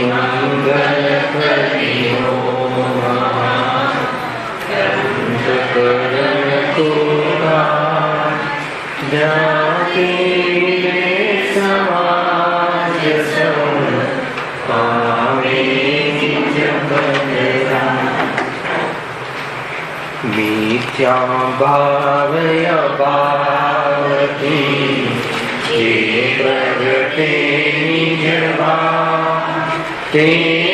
મંગલ કરિયો અંતકરણ કોરા જાતિ સમાજ સૌ પામે નિજ બલરામ મિથ્યા ભાવય ભાવતી જે પ્રગટે નિજવા તે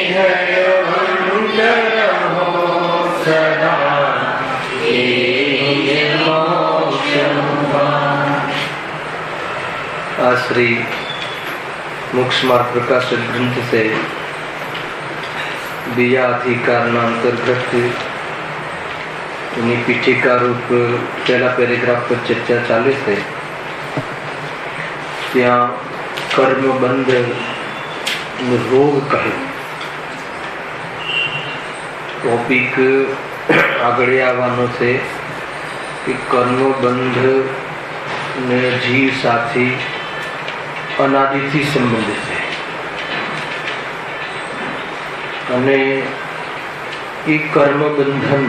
હયવંત રહો સદા એ श्री मोक्ष मार्ग प्रकाशित ग्रंथ से बीजा अधिकार अंतर्गत पीठिका रूप पहला पैराग्राफ पर चर्चा चालू है। त्या कर्म बंध रोग कहे टॉपिक आगे आवવાનો છે कि कर्म बंध ने जीव साथी अनादिथी संबंधित है અને એ કર્મ બંધન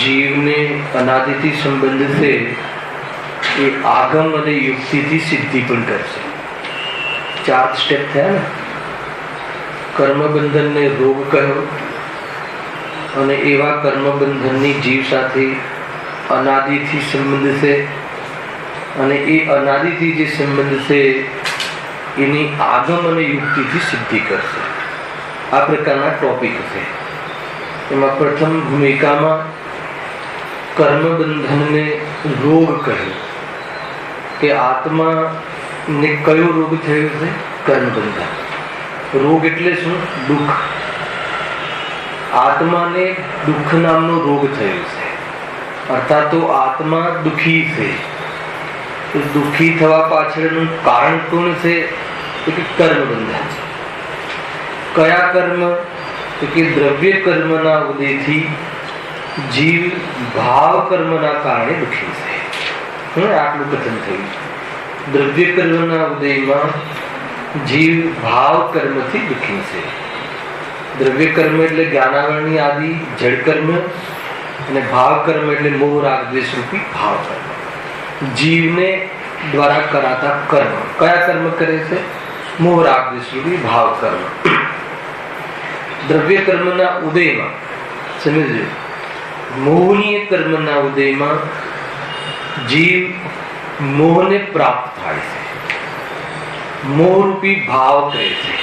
જીવને અનાદિથી સંબંધિત છે એ આગમ અને યુક્તિથી સિદ્ધિ પણ કરશે। 4 સ્ટેપ થયા ને। કર્મ બંધનને રોગ કહ્યો અને એવા કર્મ બંધનની જીવ સાથે અનાદિથી સંબંધ છે અને એ અનાદિથી જે સંબંધ છે એની આગમ અને યુક્તિથી સિદ્ધિ કરશે। આ પ્રકારના ટોપિક છે। એમાં પ્રથમ ભૂમિકામાં કર્મ બંધનને રોગ કહ્યું કે આત્માને કયો રોગ થયો છે? કર્મ બંધન। રોગ એટલે શું? દુઃખ। આત્માને દુઃખ નામનો રોગ થયો છે, અર્થાત તો આત્મા દુઃખી છે। દુઃખી થવા પાછળનું કારણ કોણ છે? તો કે કર્મ બંધન છે। કયા કર્મ? તો કે દ્રવ્ય કર્મના ઉદયથી જીવ ભાવ કર્મના કારણે દુઃખી છે। આટલું કથન થયું। દ્રવ્ય કર્મના ઉદયમાં જીવ ભાવ કર્મથી દુઃખી છે। દ્રવ્ય કર્મ એટલે જ્ઞાનાવરણી આદિ જડ કર્મ અને ભાવ કર્મ એટલે મોહ રાગ દ્વેષ રૂપી ભાવ કર્મ। જીવને દ્વારા કરાતા કર્મ કયા કર્મ કરે છે? મોહ રાગ દ્વેષ રૂપી ભાવ કર્મ। દ્રવ્ય કર્મના ઉદયમાં સમજજો, મોહનીય કર્મના ઉદયમાં જીવ મોહને પ્રાપ્ત થાય છે, મોહ રૂપી ભાવ કરે છે।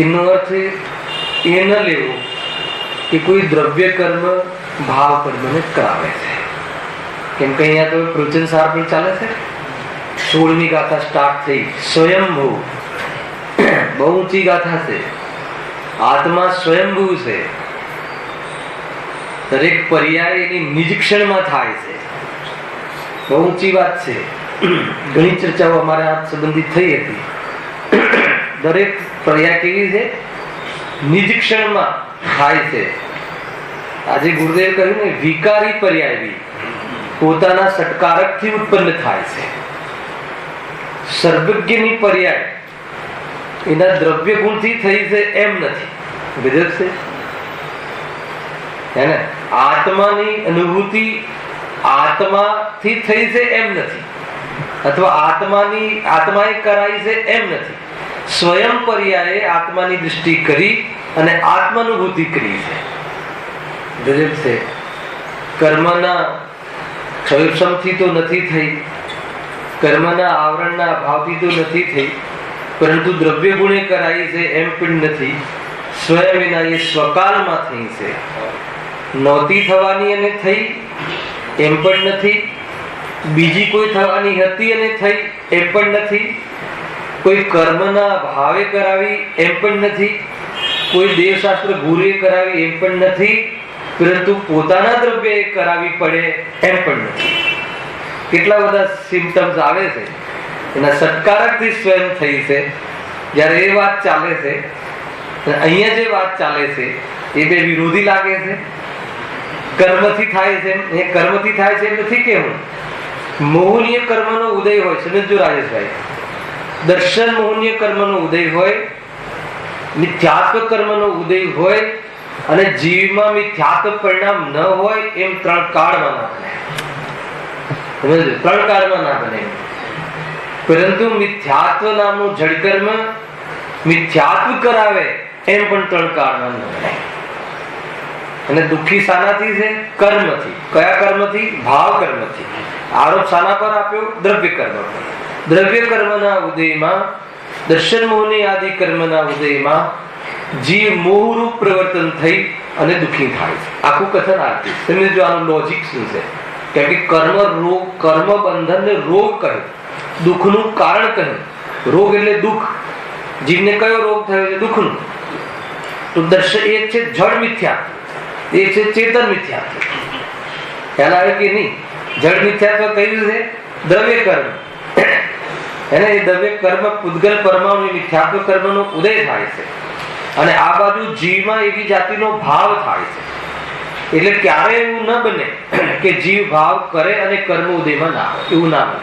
એનો અર્થ એ ન લેવો કે કોઈ દ્રવ્ય કર્મ ભાવ કર્મને કરાવે છે, કેમ કે અહીંયા તો પ્રવચન સાર પણ ચાલે છે। 16મી ગાથા સ્ટાર્ટ થઈ, સ્વયંભૂ। બહુ ઊંચી ગાથા છે। આત્મા સ્વયંભૂ છે, દરેક પર્યાય એની નિજ ક્ષણમાં થાય છે। બહુ ઊંચી વાત છે। ઘણી ચર્ચાઓ અમારે આ સંબંધિત થઈ હતી। દરેક પર્યાય કેવી છે? નિજ ક્ષણમાં થાય છે। આજે ગુરુદેવ કહ્યું ને, વિકારી પર્યાય બી પોતાના સટકારકથી ઉત્પન્ન થાય છે। સર્વજ્ઞની પર્યાય એના દ્રવ્ય ગુણથી થઈ છે એમ નથી। ગજબ છે હે ને? આત્માની અનુભૂતિ આત્માથી થઈ છે એમ નથી, અથવા આત્માએ કરાઈ છે એમ નથી। સ્વયં પર્યાયે આત્માની દૃષ્ટિ કરી અને આત્માનુભૂતિ કરી છે। ગજબ છે। કર્મના ક્ષયક્ષમથી તો નથી થઈ, કર્મના આવરણના અભાવથી તો નથી થઈ, પરંતુ દ્રવ્ય ગુણે કરાઈ છે એમ પણ નથી। સ્વયં વિના એ સ્વકાલમાં થઈ છે। નહોતી થવાની અને થઈ એમ પણ નથી, બીજી કોઈ થવાની હતી અને થઈ એમ પણ નથી, કોઈ કર્મના ભાવે કરાવી એમ પણ નથી, કોઈ દેવશાસ્ત્ર ગુરુએ કરાવી એમ પણ નથી, પરંતુ પોતાના દ્રવ્યએ કરાવી પડે એમ પણ નથી। કેટલા બધા સિમ્પટમ્સ આવે છે, એના સત્કારકથી સ્વયં થઈ છે। જ્યારે એ વાત ચાલે છે, અહીંયા જે વાત ચાલે છે એ બે વિરોધી લાગે છે। કર્મથી થાય છે, એ કર્મથી થાય છે એમ નથી કેવું। મોહનીય કર્મનો ઉદય હોય, સમજો રાજેશભાઈ, દર્શન મોહનીય કર્મનો ઉદય હોય, મિથ્યાત્વ કર્મનો ઉદય હોય અને જીવમાં મિથ્યાત્વ પરિણામ ન હોય, એમ 3 કાળમાં ના બને. 3 કાળમાં ના બને. પરંતુ મિથ્યાત્વ નામનું જડકર્મ મિથ્યાત્વ કરાવે એમ પણ 3 કાળમાં ન બને. અને દુઃખી શાનાથી છે? કર્મથી. કયા કર્મથી? ભાવ કર્મથી. આરોપ શાના પર આપ્યો? દ્રવ્ય કર્મ પર. દ્રવ્ય કર્મના ઉદયમાં, દર્શન મોહની આદિ કર્મના ઉદયમાં જીવ મોહરૂપ પ્રવર્તન થઈ અને દુઃખી થાય છે. આખું કથન આપી તમે જો આનું લોજિક શું છે. કેમ કે કર્મ રોગ, કર્મ બંધનને રોગ કહ્યું, દુઃખનું કારણ કહ્યું. રોગ એટલે દુઃખ. જીવને કયો રોગ થયો છે? દુઃખનો. તો દર્શન એક છે જડ મિથ્યાત્વ, એક છે ચેતન મિથ્યાત્વ. ખ્યાલ આવે કે નહીં? જડ મિથ્યાત્વ કયું છે? દ્રવ્ય કર્મ. એને એ દ્રવ્ય કર્મ પૂતગલ પરમાણુ મિથ્યાત્વ કર્મનો ઉદય થાય છે અને આ બાજુ જીવમાં એવી જાતિનો ભાવ થાય છે. એટલે ક્યારે એવું ન બને કે જીવ ભાવ કરે અને કર્મ ઉદયમાં ના હોય, એવું ના બને.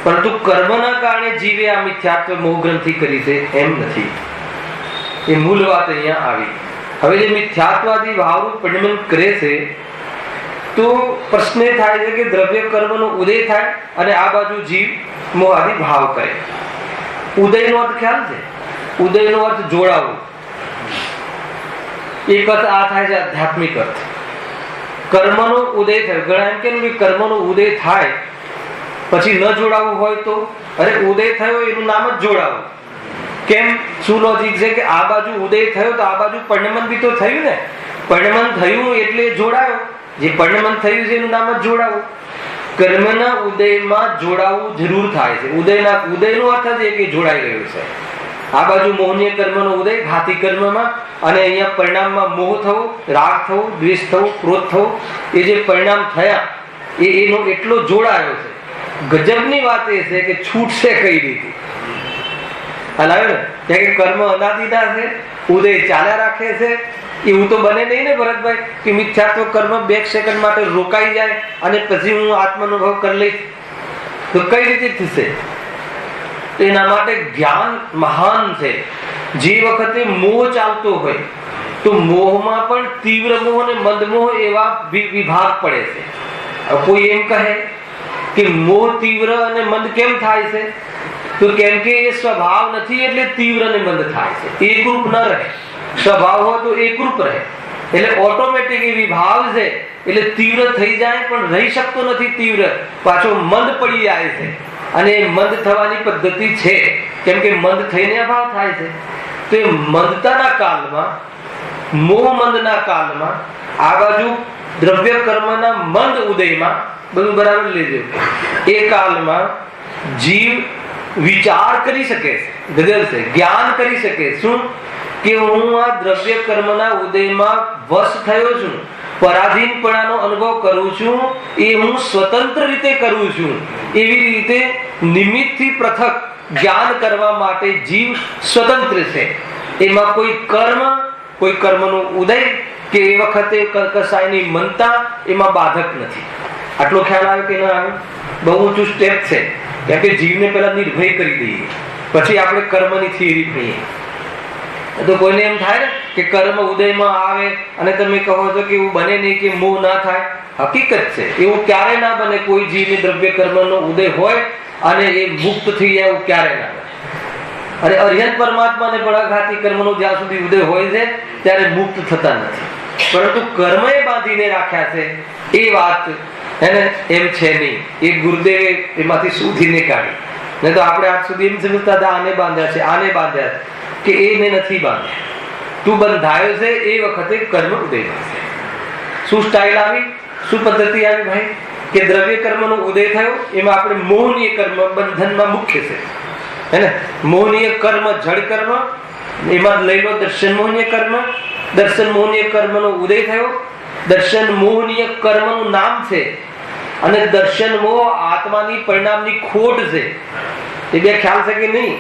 પરંતુ કર્મના કારણે જીવે આ મિથ્યાત્વ મોહ ગ્રંથિ કરી છે એમ નથી. એ મૂળ વાત અહીંયા આવી. હવે જે મિથ્યાત્વાદી ભાવનું પરિણમન કરે છે તો પ્રશ્ન એ થાય છે કે દ્રવ્ય કર્મનો ઉદય થાય અને આ બાજુ જીવ મોહાદી ભાવ કરે. ઉદયનો અર્થ ખ્યાલ છે? ઉદયનો અર્થ જોડાવું. એક અર્થ આ થાય છે આધ્યાત્મિક અર્થ. કર્મનો ઉદય થાય. ઘણા એમ કે કર્મનો ઉદય થાય પછી ન જોડાવું હોય તો? અરે ઉદય થયો એનું નામ જ જોડાવું. કેમ? શું લોજિક છે કે આ બાજુ ઉદય થયો તો આ બાજુ પરિણમન બી તો થયું ને. પરિણમન થયું એટલે જોડાયો. જે પરિણમન થયું છે એનું નામ જ જોડાવું. કર્મના ઉદયમાં જોડાવું જરૂર થાય છે. ઉદયનો અર્થ જ એ કે જોડાઈ રહ્યું છે. આ બાજુ મોહનીય કર્મનો ઉદય ઘાતી કર્મમાં, અને અહીંયા પરિણામમાં મોહ થવો, રાગ થવો, દ્વેષ થવો, ક્રોધ થવો, એ જે પરિણામ થયા એનો એટલો જોડાયો છે. ગજબની વાત એ છે કે છૂટશે કઈ રીતે? હલાવે ને કે કર્મ અનાદિના છે, ઉદય ચાલ્યા રાખે છે. એવું તો બને નહીં ને ભરતભાઈ કે મિથ્યાત્વ કર્મ 2 સેકન્ડ માટે રોકાઈ જાય અને પછી હું આત્માનુભવ કરી લઈશ. તો કઈ રીતે થશે? એના માટે જ્ઞાન મહાન છે. જે વખતે મોહ ચાલતો હોય તો મોહમાં પણ તીવ્ર મોહ અને મંદ મોહ એવા વિભાગ પડે છે. કોઈ એમ કહે કે મોહ તીવ્ર અને મંદ કેમ થાય છે? તો કેમ કે એ સ્વભાવ નથી એટલે તીવ્ર અને મંદ થાય છે. એકરૂપ ન રહે. સ્વભાવ હોય તો એકરૂપ રહે. એટલે ઓટોમેટિક એ વિભાવ છે એટલે તીવ્ર થઈ જાય પણ રહી શકતો નથી. તીવ્ર પાછો મંદ પડી જાય છે અને મંદ થવાની પદ્ધતિ છે. કેમ કે મંદ થઈને અભાવ થાય છે. તો એ મંદતાના કાળમાં, મોહ મંદના કાળમાં, આ બાજુ દ્રવ્ય કર્મના મંદ ઉદયમાં બધું બરાબર લેજો. એ કાળમાં જીવ વિચાર કરી શકે છે. ગજલ છે. જ્ઞાન કરી શકે. શું? કે હું આ દ્રવ્ય કર્મના ઉદયમાં વશ થયો છું, પરાધીનપણાનો અનુભવ કરું છું, એ હું સ્વતંત્ર રીતે કરું છું. એવી રીતે નિમિત્તથી પૃથક જ્ઞાન કરવા માટે જીવ સ્વતંત્ર છે. એમાં કોઈ કર્મનો ઉદય કે એ વખતે કસાયની મનતા એમાં બાધક નથી. આટલો ખ્યાલ આવે કે ના આવે? બહુ ઊંચું સ્ટેપ છે. કેમ કે જીવને પહેલા નિર્ભય કરી દઈએ પછી આપણે કર્મની થિયરી કહીએ. તો કોઈને એમ થાય ને કે કર્મ ઉદયમાં આવે અને તમે કહો છો કે એવું બને નહીં કે મોહ ના થાય. હકીકત છે એવું ક્યારે ના બને. કોઈ જીવને દ્રવ્ય કર્મનો ઉદય હોય અને એ મુક્ત થઈ જાય એવું ક્યારે ના બને. અને અરિહંત પરમાત્માને પણ અઘાતી કર્મનો જ્યાં સુધી ઉદય હોય છે ત્યારે મુક્ત થતા નથી. પરંતુ કર્મે બાંધીને રાખ્યા છે એ વાત એને એમ છે નહીં. એ ગુરુદેવે એમાંથી શોધીને કાઢી. નહીં તો આપણે આજ સુધી એમ સમજતા હતા આને બાંધ્યા છે, આને બાંધ્યા છે, કે એને નથી બાંધ્યા. તું બંધાયો છે એ વખતે કર્મ ઉદય થશે. શું સ્ટાઇલ આવી, શું પદ્ધતિ આવી ભાઈ? કે દ્રવ્ય કર્મનો ઉદય થયો એમાં આપણે મોહનીય કર્મ બંધનમાં મુખ્ય છે. હે ને? મોહનીય કર્મ જડ કર્મ, એમાં લઈ લો દર્શન મોહનીય કર્મ. દર્શન મોહનીય કર્મનો ઉદય થયો. દર્શન મોહનીય કર્મનું નામ છે અને દર્શન મોહ આત્માની પરિણામની ખોટ છે. એ બે ખ્યાલ છે કે નહીં?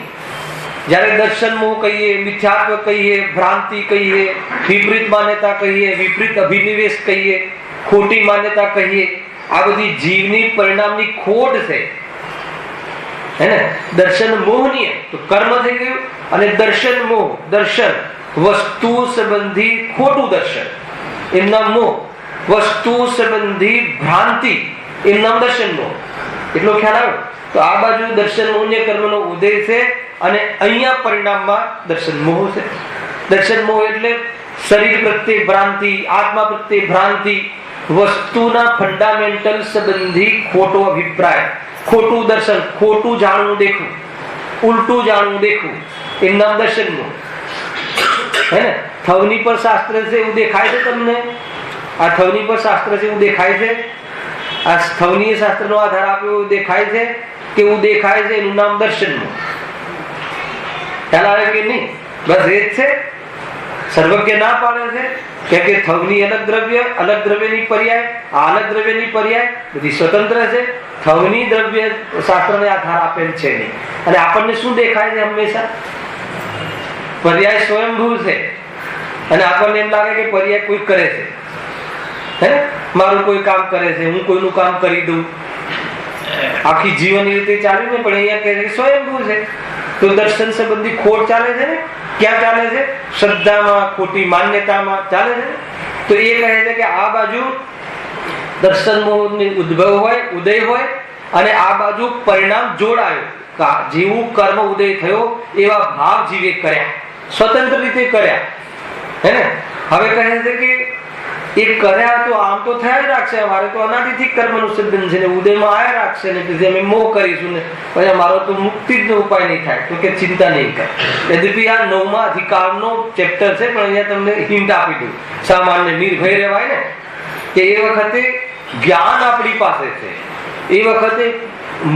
જ્યારે દર્શન મોહ કહીએ, મિથ્યાત્વ કહીએ, ભ્રાંતિ કહીએ, વિપરીત માન્યતા કહીએ, વિપરીત અભિનિવેશ કહીએ, ખોટી માન્યતા કહીએ, આ બધી જીવની પરિણામની ખોટ છે. હે ને? દર્શન મોહનીય તો કર્મ થઈ ગયું, અને દર્શન મોહ, દર્શન વસ્તુ સંબંધી ખોટું દર્શન, એમ નામ મોહ. વસ્તુ સંબંધી ભ્રાંતિ, એમ નામ દર્શન મોહ. એટલો ખ્યાલ આવ્યો? તો આ બાજુ દર્શન મોહન્ય કર્મનો ઉદય છે, અને અહીંયા પરિણામમાં દર્શન મોહ છે. દર્શન મોહ એટલે શરીર પ્રત્યે ભ્રાંતિ, આત્મા પ્રત્યે ભ્રાંતિ, વસ્તુના ફંડામેન્ટલ સંબંધી ખોટો અભિપ્રાય, ખોટું દર્શન, ખોટું જાણવું દેખવું, ઉલટું જાણવું દેખવું, એમ નામ દર્શન મોહ. હે ને? થવની પર શાસ્ત્ર છે એવું દેખાય છે તમને? આ થવની પર શાસ્ત્ર છે એવું દેખાય છે? આ થવનીય શાસ્ત્રનો આધાર આપ્યો એવું દેખાય છે કે એવું દેખાય છે? એનું નામ દર્શન મોહ. ખ્યાલ આવે કે નહીં? બસ એ જ છે. સર્વજ્ઞ ના પાડે છે કે થવની અલગ દ્રવ્ય, અલગ દ્રવ્યની પર્યાય, આ અલગ દ્રવ્યની પર્યાય બધી સ્વતંત્ર છે. થવની દ્રવ્ય શાસ્ત્રને આધાર આપેલ છે નહીં. અને આપણને શું દેખાય છે? હંમેશા પર્યાય સ્વયંભૂ છે, અને આપણને એમ લાગે કે પર્યાય કોઈ કરે છે. હે, મારું કોઈ કામ કરે છે, હું કોઈનું કામ કરી દઉં, આખી જીવન રીતે ચાલ્યું ને, પણ અહીંયા કહે છે કે સ્વયંભૂ છે. તો દર્શન સંબંધી ખોટ ચાલે છે ને? ક્યાં ચાલે છે? શ્રદ્ધામાં, ખોટી માન્યતામાં ચાલે છે. તો એ કહે છે કે આ બાજુ દર્શન મોહની ઉદ્ભવ હોય, ઉદય હોય, અને આ બાજુ પરિણામ જોડાયું. જેવું કર્મ ઉદય થયો એવા ભાવ જીવે કર્યા, સ્વતંત્ર રીતે કર્યા. હે ને? હવે કહે છે કે એ કર્યા તો આમ તો થયા જ રાખશે, અમારે તો અનાદિથી કર્મનું સિદ્ધન છે ને, ઉદયમાં આયા રાખશે ને, પછી અમે મોહ કરીશું ને, પછી અમારો તો મુક્તિ જ ઉપાય નહીં થાય. તો કે ચિંતા નહીં કર. યદ્યપિ આ 9મા અધિકારનો ચેપ્ટર છે, પણ અહીંયા તમને હિન્ટ આપી દઉં, સામાન્ય નિર્ભય રહેવાય ને, કે એ વખતે જ્ઞાન આપણી પાસે છે, એ વખતે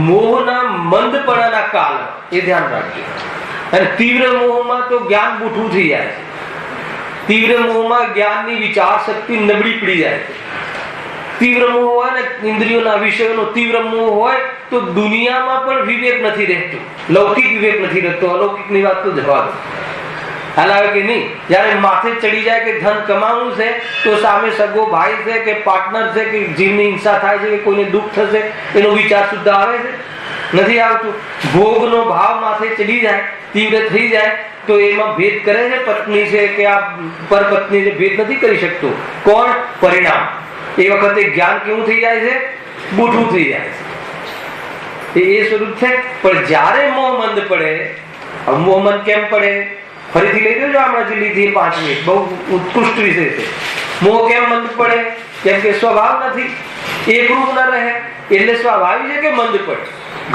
મોહના મંદપણાના કાળમાં એ ધ્યાન રાખજો. અને તીવ્ર મોહમાં તો જ્ઞાન બૂઠું થઈ જાય છે. તીવ્ર મોહમાં જ્ઞાનની વિચાર શક્તિ નબળી પડી જાય છે. તીવ્ર મોહ હોય ને, ઇન્દ્રિયોના વિષયોનો તીવ્ર મોહ હોય તો દુનિયામાં પણ વિવેક નથી રહેતું, લૌકિક વિવેક નથી રહેતો. અલૌકિકની વાત તો જવા દો. હાલ આવે કે નહીં? જયારે માથે ચડી જાય કે ધન કમાવું છે, તો સામે સગો ભાઈ છે કે પાર્ટનર છે કે જીવની હિંસા થાય છે કે કોઈને દુઃખ થશે, એનો વિચાર શુદ્ધ આવે છે? નથી આવતું. ભોગનો ભાવ માથે ચડી જાય, તીવ્ર થઈ જાય, તો એમાં ભેદ કરે છે પત્ની છે કે આ પરપત્ની છે, ભેદ નથી કરી શકતો. કોણ? પરિણામ. એ વખતે જ્ઞાન કેવું થઈ જાય છે? બૂઠું થઈ જાય છે. એ સ્વરૂપ છે. પણ જ્યારે મોહ મંદ પડે, મોહ મંદ કેમ પડે? ફરીથી લઈ લેજો, હમણાં જે લીધી 5 મિનિટ, બહુ ઉત્કૃષ્ટ વિષય છે. મોહ કેમ મંદ પડે? કેમ કે સ્વભાવ નથી, એકરૂપ ન રહે, એટલે સ્વાભાવિક છે કે મંદ પડે.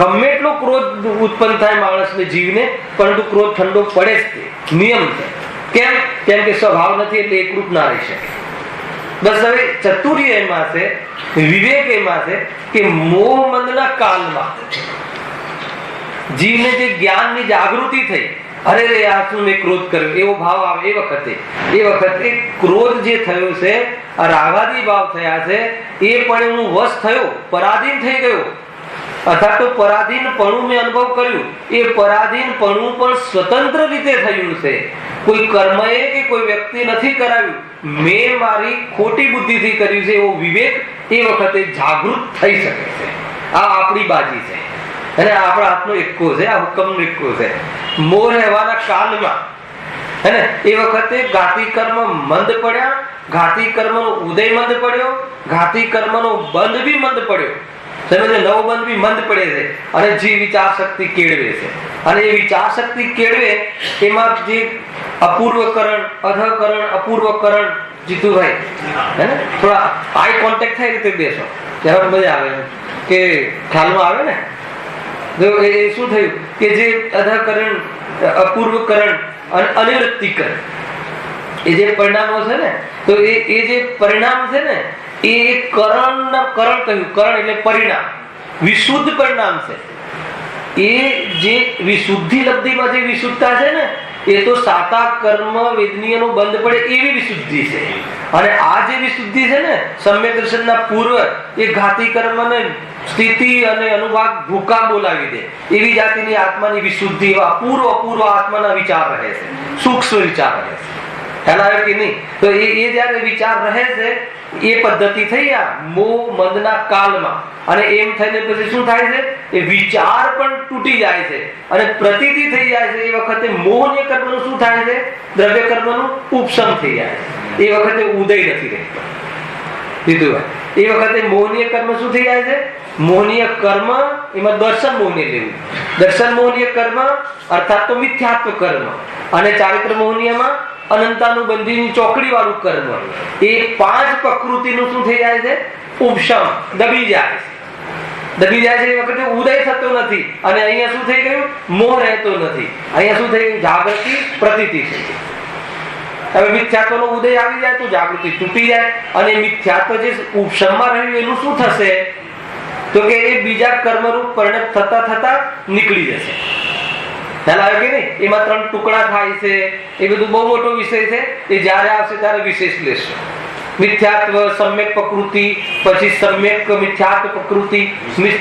ગમે એટલો ક્રોધ ઉત્પન્ન થાય માણસને, જીવને, પરંતુ ક્રોધ ઠંડો પડે જ, તે નિયમ છે. કેમ? કેમ કે સ્વભાવ નથી, એટલે એકરૂપ ના રહી શકે. બસ હવે ચતુર્ય એમાં છે, વિવેક એમાં છે કે મોહ મંદના કાળમાં જીવને જે જ્ઞાનની જાગૃતિ થઈ, અરે રે આ શું મેં ક્રોધ કર્યો, એવો ભાવ આવે. એ વખતે ક્રોધ જે થયો છે, રાગાદી ભાવ થયા છે, એ પણ હું વશ થયો, પરાધીન થઈ ગયો, અથવા તો પરાધીનપણું મેં અનુભવ કર્યું. એ પરાધીનપણું પણ સ્વતંત્ર રીતે થયું છે, કોઈ કર્મએ કે કોઈ વ્યક્તિ નથી કરાવ્યું, મેં મારી ખોટી બુદ્ધિથી કર્યું છે. એવો વિવેક એ વખતે જાગૃત થઈ શકે છે. આ આપણી બાજી છે, અને આપણા હાથનો એક્કો છે, આ હુકમનો એક્કો છે. મોહ રહેવાના કાળમાં, હે ને, એ વખતે ઘાતી કર્મ મંદ પડ્યા, ઘાતી કર્મનો ઉદય મંદ પડ્યો, ઘાતી કર્મનો બંધ બી મંદ પડ્યો. નવો બંધ બી મંદ પડે છે, અને જે વિચાર શક્તિ કેળવે છે. અને એ વિચાર શક્તિ કેળવે એમાં જે અપૂર્વકરણ, અધકરણ, અપૂર્વકરણ, જીતુભાઈ, હે ને, થોડા આઈ કોન્ટેક્ટ થાય રીતે બેસો, ત્યારે મજા આવે કે ખ્યાલમાં આવે ને. એ શું થયું કે જે અધકરણ, અપૂર્વકરણ અને અનિવૃત્તિકરણ, એ જે પરિણામો છે ને, તો એ જે પરિણામ છે ને, એ કરણ કહ્યું. કરણ એટલે પરિણામ, વિશુદ્ધ પરિણામ છે. એ જે વિશુદ્ધિ લબ્ધિમાં જે વિશુદ્ધતા છે ને, એ તો સાતા કર્મ વેદનીયનો બંધ પડે એવી વિશુદ્ધિ છે. અને આ જે વિશુદ્ધિ છે ને, સમ્યક દર્શનના પૂર્વ, એ ઘાતી કર્મને સ્થિતિ અને અનુભાગ ભૂકા બોલાવી દે એવી જાતિની આત્માની વિશુદ્ધિ, એવા અપૂર્વ આત્માના વિચાર રહે છે, સૂક્ષ્મ વિચાર રહે છે. ખ્યાલ આવે કે નહીં? તો એ જયારે વિચાર રહે છે, એ પદ્ધતિ થઈ આ મોહ મંદના કાળમાં. અને એમ થઈને પછી શું થાય છે? એ વિચાર પણ તૂટી જાય છે અને પ્રતીતિ થઈ જાય છે, એ વખતે મોહનીય કર્મનું શું થાય છે? દ્રવ્ય કર્મનું ઉપશમ થઈ જાય છે. એ વખતે ઉદય નથી રહેતો. દીધું એ વખતે મોહનીય કર્મ શું થઈ જાય છે? મોહનીય કર્મ એમાં દર્શન મોહનીય લેવું. દર્શન મોહનીય કર્મ અર્થાત તો મિથ્યાત્વ કર્મ, અને ચારિત્ર મોહનીયમાં અનંતાનુબંધીની ચોકડી વાળું કર્મ. એ 5 પ્રકૃતિનું શું થઈ જાય છે? ઉપશમ, દબી જાય છે. દબી જાય છે એ વખતે ઉદય થતો નથી, અને અહીંયા શું થઈ ગયું? મોહ રહેતો નથી. અહીંયા શું થઈ ગયું? જાગૃતિ પ્રતીતિ થઈ ગઈ. હવે મિથ્યાત્વનો ઉદય આવી જાય તો જાગૃતિ તૂટી જાય, અને મિથ્યાત્વ જે ઉપશમમાં રહ્યું એનું શું થશે? તો કે એ બીજા કર્મરૂપ પરિણત થતા થતા નીકળી જશે. ખ્યાલ આવે કે નહીં? એમાં 3 ટુકડા થાય છે. એ બધું બહુ મોટો વિષય છે. એ જ્યારે આવશે ત્યારે વિશેષ લેશે. મિથ્યાત્વ, સમ્યક પ્રકૃતિ, પછી સમ્યક મિથ્યાત્વ પ્રકૃતિ,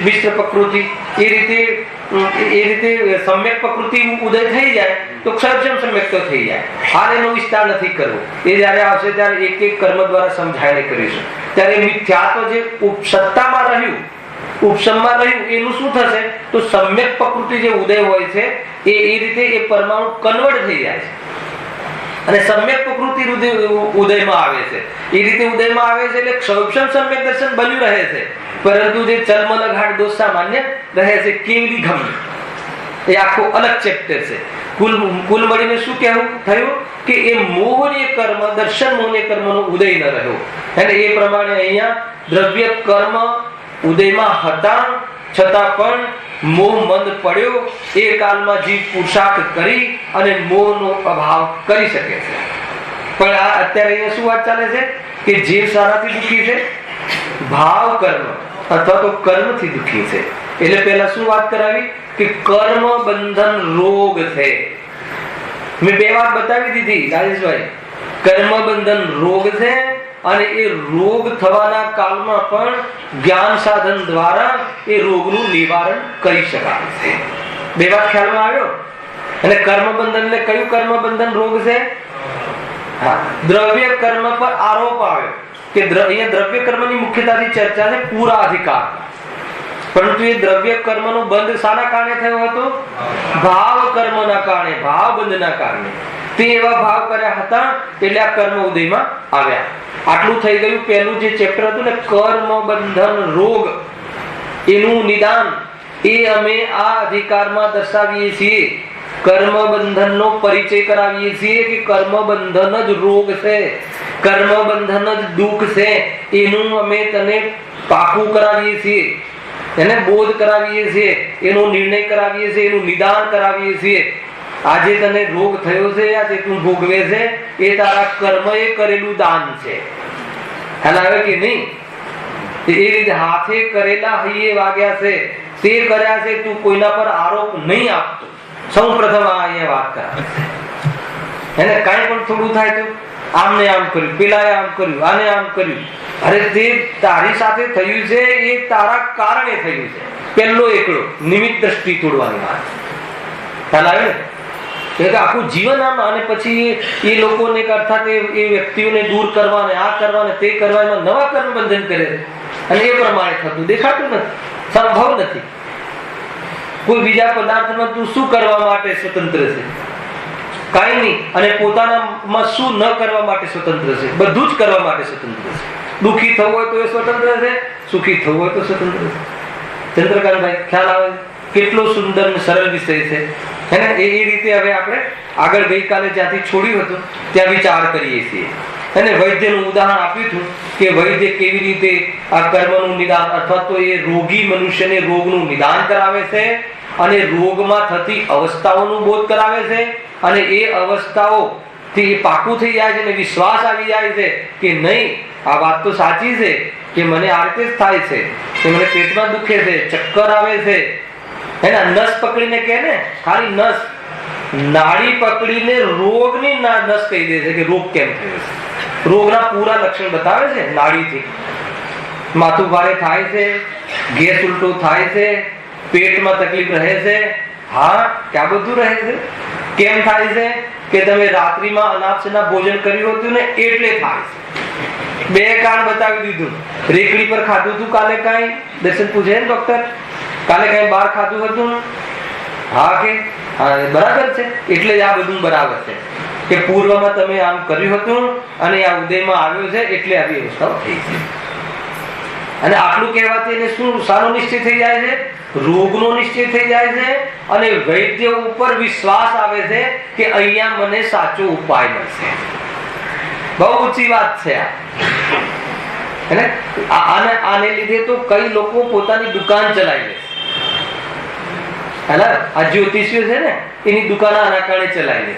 મિશ્ર પ્રકૃતિ. એ રીતે સમ્યક પ્રકૃતિ ઉદય થઈ જાય તો ક્ષરક્ષમ સમ્યક તો થઈ જાય. હાલ એનો વિસ્તાર નથી કરવો. એ જ્યારે આવશે ત્યારે એક એક કર્મ દ્વારા સમજાઈને કરીશું. ત્યારે મિથ્યાત્વ જે સત્તામાં રહ્યું, ઉપશમમાં રહ્યું, એનું શું થશે? તો સમ્યક પ્રકૃતિ જે ઉદય હોય છે એ રીતે એ પરમાણુ કન્વર્ટ થઈ જાય છે, અને સમ્યક પ્રકૃતિ ઉદયમાં આવે છે. એ રીતે ઉદયમાં આવે છે એટલે ક્ષૌક્ષમ સમ્યક દર્શન બન્યું રહે છે, પરંતુ જે ચલમલ ઘાટ દોષ સામાન્ય રહે છે. કેવલી ગમ્ય એ આખો અલગ ચેપ્ટર છે. કુલ મળીને શું કહેવું થયું? કે એ મોહનીય કર્મ, દર્શન મોહનીય કર્મનો ઉદય ન રહ્યો. અને એ પ્રમાણે અહીંયા દ્રવ્ય કર્મ ઉદયમાં હતા છતાં પણ મોહ મંદ પડ્યો. એ કાલમાં જીવ પુરુષાર્થ કરી અને મોહનો અભાવ કરી શકે છે. પણ આ અત્યારે અહીંયા શું વાત ચાલે છે? કે જીવ શાનાથી દુઃખી છે? ભાવ કર્મ અથવા તો કર્મથી દુઃખી છે. એટલે પહેલા શું વાત કરાવી? કે કર્મ બંધન રોગ છે. મેં 2 વાત બતાવી દીધી રાજેશભાઈ. કર્મ બંધન રોગ છે, અને એ રોગ થવાના કાળમાં પણ જ્ઞાન સાધન દ્વારા એ રોગનું નિવારણ કરી શકાય છે. 2 વાત ખ્યાલમાં આવ્યો? અને કર્મ બંધન ને કયું કર્મ બંધન રોગ છે? હા, દ્રવ્ય કર્મ પર આરોપ આવ્યો કે અહીંયા દ્રવ્ય કર્મની મુખ્યતાથી ચર્ચા છે પૂરા અધિકાર. પરંતુ એ દ્રવ્ય કર્મનો બંધ શાના કારણે થયો હતો? ભાવ કર્મના કારણે, ભાવ બંધના કારણે. તે એવા ભાવ કર્યા હતા એટલે આ કર્મ ઉદયમાં આવ્યા. આટલું થઈ ગયું. પહેલું જે ચેપ્ટર હતું ને, કર્મ બંધન રોગ, એનું નિદાન એ અમે આ અધિકારમાં દર્શાવીએ છીએ. કર્મ બંધનનો પરિચય કરાવીએ છીએ કે કર્મ બંધન જ રોગ છે, કર્મ બંધન જ દુઃખ છે. એનું અમે તને પાકું કરાવીએ છીએ, એને બોધ કરાવીએ છીએ, એનો નિર્ણય કરાવીએ છીએ, એનું નિદાન કરાવીએ છીએ. આજે તને રોગ થયો છે, આજે તું ભોગવે છે, એ તારા કર્મએ કરેલું દાન છે. ખ્યાલ આવે કે નહીં? એ રીતે હાથે કરેલા હૈયે વાગ્યા છે, તે કર્યા છે. તું કોઈના પર આરોપ નહીં આપતો. સૌ પ્રથમ આ અહીંયા વાત કરાવે. એને કાંઈ પણ થોડું થાય તો આમને આમ કર્યું, પેલાએ આમ કર્યું, આને આમ કર્યું. અરે તે તારી સાથે થયું છે એ તારા કારણે થયું છે. પહેલો એકલો નિમિત્ત દ્રષ્ટિ તોડવાની વાત. ખ્યાલ આવે ને? આખું જીવન આમ, અને પછી એ લોકોને અર્થાત એ વ્યક્તિઓને દૂર કરવા ને આ કરવા ને તે કરવા, એમાં નવા કર્મ બંધન કરે છે, અને એ પ્રમાણે થતું દેખાતું નથી, સંભવ નથી. કોઈ બીજા પદાર્થમાં તું શું કરવા માટે સ્વતંત્ર છે? કાંઈ નહીં. અને પોતાનામાં શું ન કરવા માટે સ્વતંત્ર છે? બધું જ કરવા માટે સ્વતંત્ર છે. દુઃખી થવું હોય તો એ સ્વતંત્ર છે, સુખી થવું હોય તો સ્વતંત્ર છે. ચંદ્રકાંતભાઈ, ખ્યાલ આવે? કેટલો સુંદર અને સરળ વિષય છે. હે ને? એ રીતે હવે આપણે આગળ ગઈકાલે જ્યાંથી છોડ્યું હતું ત્યાં વિચાર કરીએ છીએ. અને વૈદ્યનું ઉદાહરણ આપ્યું હતું કે વૈદ્ય કેવી રીતે આ કર્મનું નિદાન અથવા તો એ રોગી મનુષ્યને રોગનું નિદાન કરાવે છે, અને રોગમાં થતી અવસ્થાઓનું બોધ કરાવે છે, અને એ અવસ્થાઓથી પાકું થઈ જાય છે અને વિશ્વાસ આવી જાય છે કે નહીં, આ વાત તો સાચી છે કે મને આ રીતે જ થાય છે, કે મને પેટમાં દુખે છે, ચક્કર આવે છે. એના નસ પકડીને કે ને, ખાલી નસ, નાડી પકડીને રોગની નસ કહી દે છે કે રોગ કેમ થયો છે. રોગના પૂરા લક્ષણ બતાવે છે નાડીથી. માથું ભારે થાય છે, ગેસ ઉલટો થાય છે, પેટમાં તકલીફ રહે છે. હા, ક્યાં બધું રહે છે? કેમ થાય છે? કે તમે રાત્રિમાં અનાપસના ભોજન કર્યું હતું ને એટલે થાય છે. 2 કારણ બતાવી દીધું. રેકડી પર ખાધું હતું કાલે કાંઈ? દર્શન પૂછે ને ડોક્ટર, કાલે કઈ બહાર ખાધું હતું? હા કે હા, બરાબર છે. એટલે જ આ બધું બરાબર છે કે પૂર્વમાં તમે આમ કર્યું હતું અને આ ઉદયમાં આવ્યો છે એટલે આવી અવસ્થાઓ થઈ છે. અને આટલું કહેવાથી એને શું સારો નિશ્ચય થઈ જાય છે? રોગનો નિશ્ચય થઈ જાય છે અને વૈદ્ય ઉપર વિશ્વાસ આવે છે કે અહીંયા મને સાચો ઉપાય મળશે. બહુ ઊંચી વાત છે આ. આને લીધે તો કઈ લોકો પોતાની દુકાન ચલાવી લે. આ જ્યોતિષીઓ છે ને એની દુકાન આના કારણે ચલાવી લે.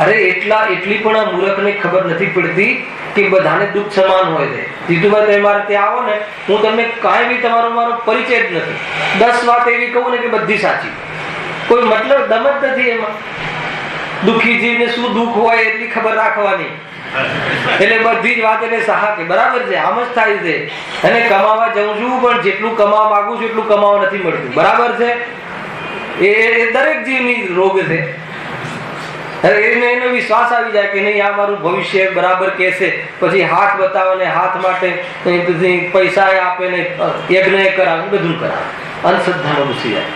અરે એટલી પણ આ મૂર્ખને ખબર નથી પડતી કે બધાને દુઃખ સમાન હોય છે. જીતુભાઈ તમે મારે ત્યાં આવો ને, હું તમને કાંઈ બી મારો પરિચય જ નથી. 10 વાત એવી કહું ને કે બધી સાચી, કોઈ મતલબ દમ જ નથી એમાં. દુઃખી જીવને શું દુઃખ હોય એટલી ખબર રાખવાની, એટલે બધી જ વાત એને સહા કે બરાબર છે, આમ જ થાય છે. અને કમાવા જઉં છું પણ જેટલું કમાવા માંગુ છું એટલું કમાવા નથી મળતું. બરાબર છે, એ દરેક જીવની રોગ છે. એનો વિશ્વાસ આવી જાય કે નહીં આ મારું ભવિષ્ય બરાબર કહેશે, પછી હાથ બતાવે ને હાથ માટે પૈસા આપે ને યજ્ઞ કરાવે, બધું કરાવે, અંધશ્રદ્ધામાં ઘૂસી જાય.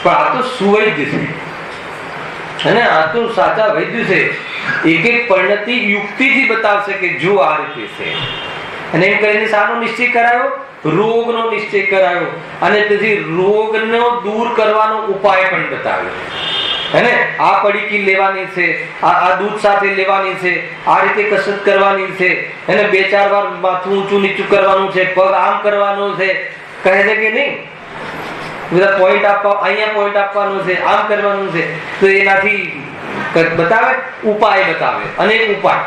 પણ આ તો સુવૈદ્ય છે અને આ તો સાચા વૈદ્ય છે. એક એક પરિણતિ યુક્તિથી બતાવશે કે જો આ રીતે છે. અને એમ કરીને શાનો નિશ્ચય કરાયો? રોગનો નિશ્ચય કરાયો અને તેથી રોગનો દૂર કરવાનો ઉપાય પણ બતાવ્યો. હેને આ પડીકી લેવાની છે, આ દૂધ સાથે લેવાની છે, આ રીતે કસરત કરવાની છે, એને 2-4 વાર માથું ઊંચું નીચું કરવાનું છે, પગ આમ કરવાનો છે, કહે છે કે નહીં? બધા પોઈન્ટ આપવા, અહીંયા પોઈન્ટ આપવાનો છે, આમ કરવાનું છે. તો એનાથી બતાવે, ઉપાય બતાવે, અનેક ઉપાય.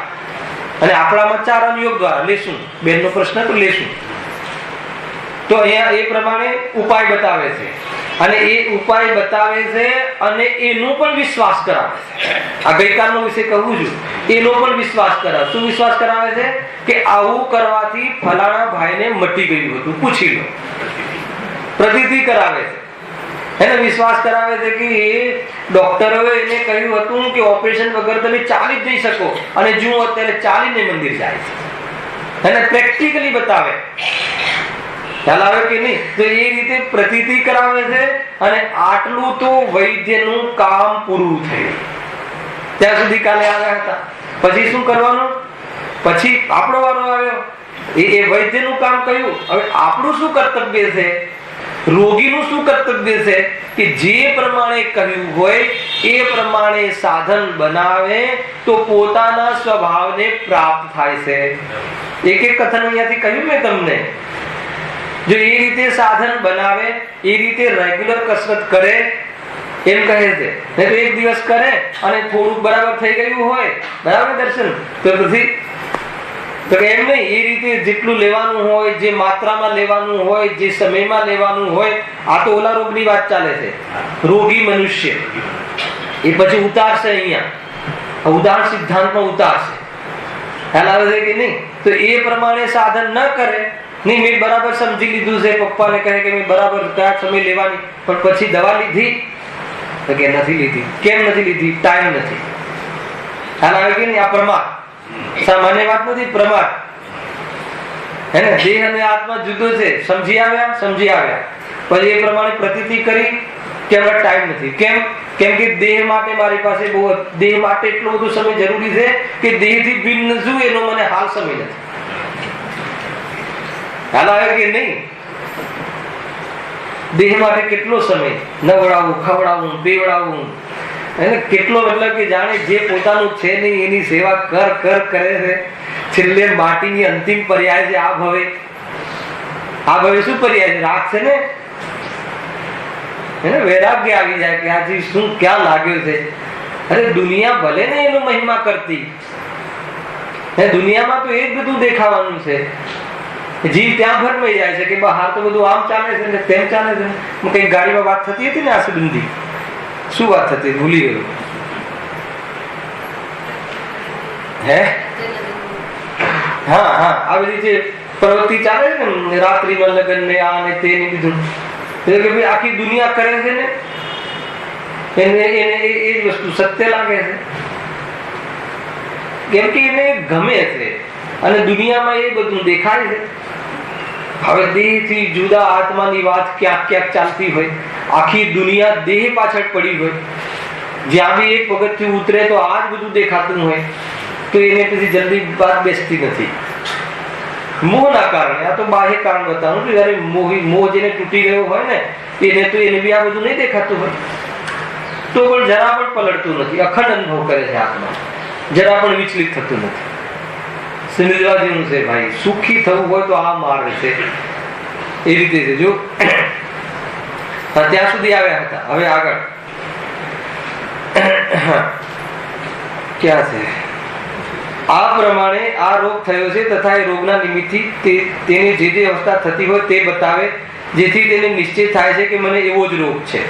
અને આપણામાં 4 અનુયોગ દ્વારા લેશું. બેનનો પ્રશ્ન તો લેશું. તો અહીંયા એ પ્રમાણે ઉપાય બતાવે છે અને એ ઉપાય બતાવે છે અને એનો પણ વિશ્વાસ કરાવે છે. આ ગઈકાલનો વિષય કહું છું, એનો પણ વિશ્વાસ કરાવે. શું વિશ્વાસ કરાવે છે? કે આવું કરવાથી ફલાણા ભાઈને મટી ગયું હતું, પૂછી લો. પ્રતીતિ કરાવે છે, એને વિશ્વાસ કરાવે છે કે એ ડોક્ટરોએ એને કહ્યું હતું કે ઓપરેશન વગર તમે ચાલી જ નહીં શકો, અને જો અત્યારે ચાલીને મંદિર જાય છે. એને પ્રેક્ટિકલી બતાવે. ખ્યાલ આવે કે નહીં? તો એ રીતે પ્રતીતિ કરાવે છે અને આટલું તો વૈદ્યનું કામ પૂરું થયું. ત્યાં સુધી કાલે આવ્યા હતા. પછી શું કરવાનું? પછી આપણો વારો આવ્યો. એ વૈદ્યનું કામ કહ્યું. હવે આપણું શું કર્તવ્ય છે? રોગીનું શું કર્તવ્ય છે? કે જે પ્રમાણે કહ્યું હોય એ પ્રમાણે સાધન બનાવે તો પોતાના સ્વભાવને પ્રાપ્ત થાય છે. એક એક કથન અહીંયાથી કહ્યું મેં તમને. જો એ રીતે સાધન બનાવે, એ રીતે રેગ્યુલર કસરત કરે, એમ કહે છે. નહીં તો એક દિવસ કરે અને થોડુંક બરાબર થઈ ગયું હોય, બરાબર દર્શન, તો પછી તો એમ નહીં. એ રીતે જેટલું લેવાનું હોય, જે માત્રામાં લેવાનું હોય, જે સમયમાં લેવાનું હોય. આ તો ઓલા રોગની વાત ચાલે છે, રોગી મનુષ્ય. એ પછી ઉતારશે અહીંયા, ઉદાહરણ સિદ્ધાંતમાં ઉતારશે. ખ્યાલ આવે છે કે નહીં? તો એ પ્રમાણે સાધન ન કરે. નહીં મેં બરાબર સમજી લીધું છે, પપ્પાને કહે કે મેં બરાબર કયા સમય લેવાની, પણ પછી દવા લીધી તો કે નથી લીધી. કેમ નથી લીધી? ટાઈમ નથી. ખ્યાલ આવે કે નહીં? આ પ્રમાદ, સામાન્ય વાત નથી, પ્રમાદ. હે ને, દેહ અને આત્મા જુદો છે. સમજી આવ્યા પછી એ પ્રમાણે પ્રતીતિ કરી કે હવે ટાઈમ નથી. કેમ કે દેહ માટે મારી પાસે દેહ માટે એટલો બધો સમય જરૂરી છે કે દેહથી ભિન્ન છું એનો મને હાલ સમય નથી. ખ્યાલ આવે કે નહીં? દેહ માટે કેટલો સમય? નવડાવવું, ખવડાવવું, પીવડાવવું, એને કેટલો, મતલબ કે જાણે જે પોતાનું છે નહીં એની સેવા કરે છે. છેલ્લે માટીની અંતિમ પર્યાય છે આ ભવે. આ ભવે શું પર્યાય છે? રાગ છે ને. એને વૈરાગ્ય આવી જાય કે આજે શું ક્યાં લાગ્યો છે. અરે દુનિયા ભલે ને એનો મહિમા કરતી, દુનિયામાં તો એ જ બધું દેખાવાનું છે. જીવ ત્યાં ભરમાઈ જાય છે કે બહાર તો બધું આમ ચાલે છે ને તેમ ચાલે છે. કઈ ગાડીમાં વાત થતી હતી ને આ સંબંધી, શું વાત થતી ભૂલી ગયો. હે હા આ બધી જે પ્રવૃત્તિ ચાલે છે ને, રાત્રિમાં લગ્ન ને આ ને તે ને બીજું, કે ભાઈ આખી દુનિયા કરે છે ને, એને એ વસ્તુ સત્ય લાગે છે. કેમ કે એને ગમે છે અને દુનિયામાં એ બધું દેખાય છે. હવે દેહથી જુદા આત્માની વાત ક્યાંક ક્યાંક ચાલતી હોય, આખી દુનિયા દેહ પાછળ પડી હોય, જ્યાં બી એક પગથિયું ઉતરે તો આ જ બધું દેખાતું હોય, તો એને પછી જલ્દી વાત બેસતી નથી. મોહના કારણે. આ તો બાહ્ય કારણ બતાવું કે જયારે મોહ જેને તૂટી ગયો હોય ને એને બી આ બધું નહીં દેખાતું હોય, તો પણ જરા પણ પલટતું નથી, અખંડ અનુભવ કરે છે આત્મા, જરા પણ વિચલિત થતું નથી. સમજવા જેવું છે ભાઈ. સુખી થવું હોય તો આ માર્ગ છે, એ રીતે છે. જો ત્યાં સુધી આવ્યા હતા. હવે આગળ ક્યાં છે? આ પ્રમાણે આ રોગ થયો છે તથા એ રોગના નિમિત્તથી તેની જે અવસ્થા થતી હોય તે બતાવે, જેથી તેને નિશ્ચય થાય છે કે મને એવો જ રોગ છે.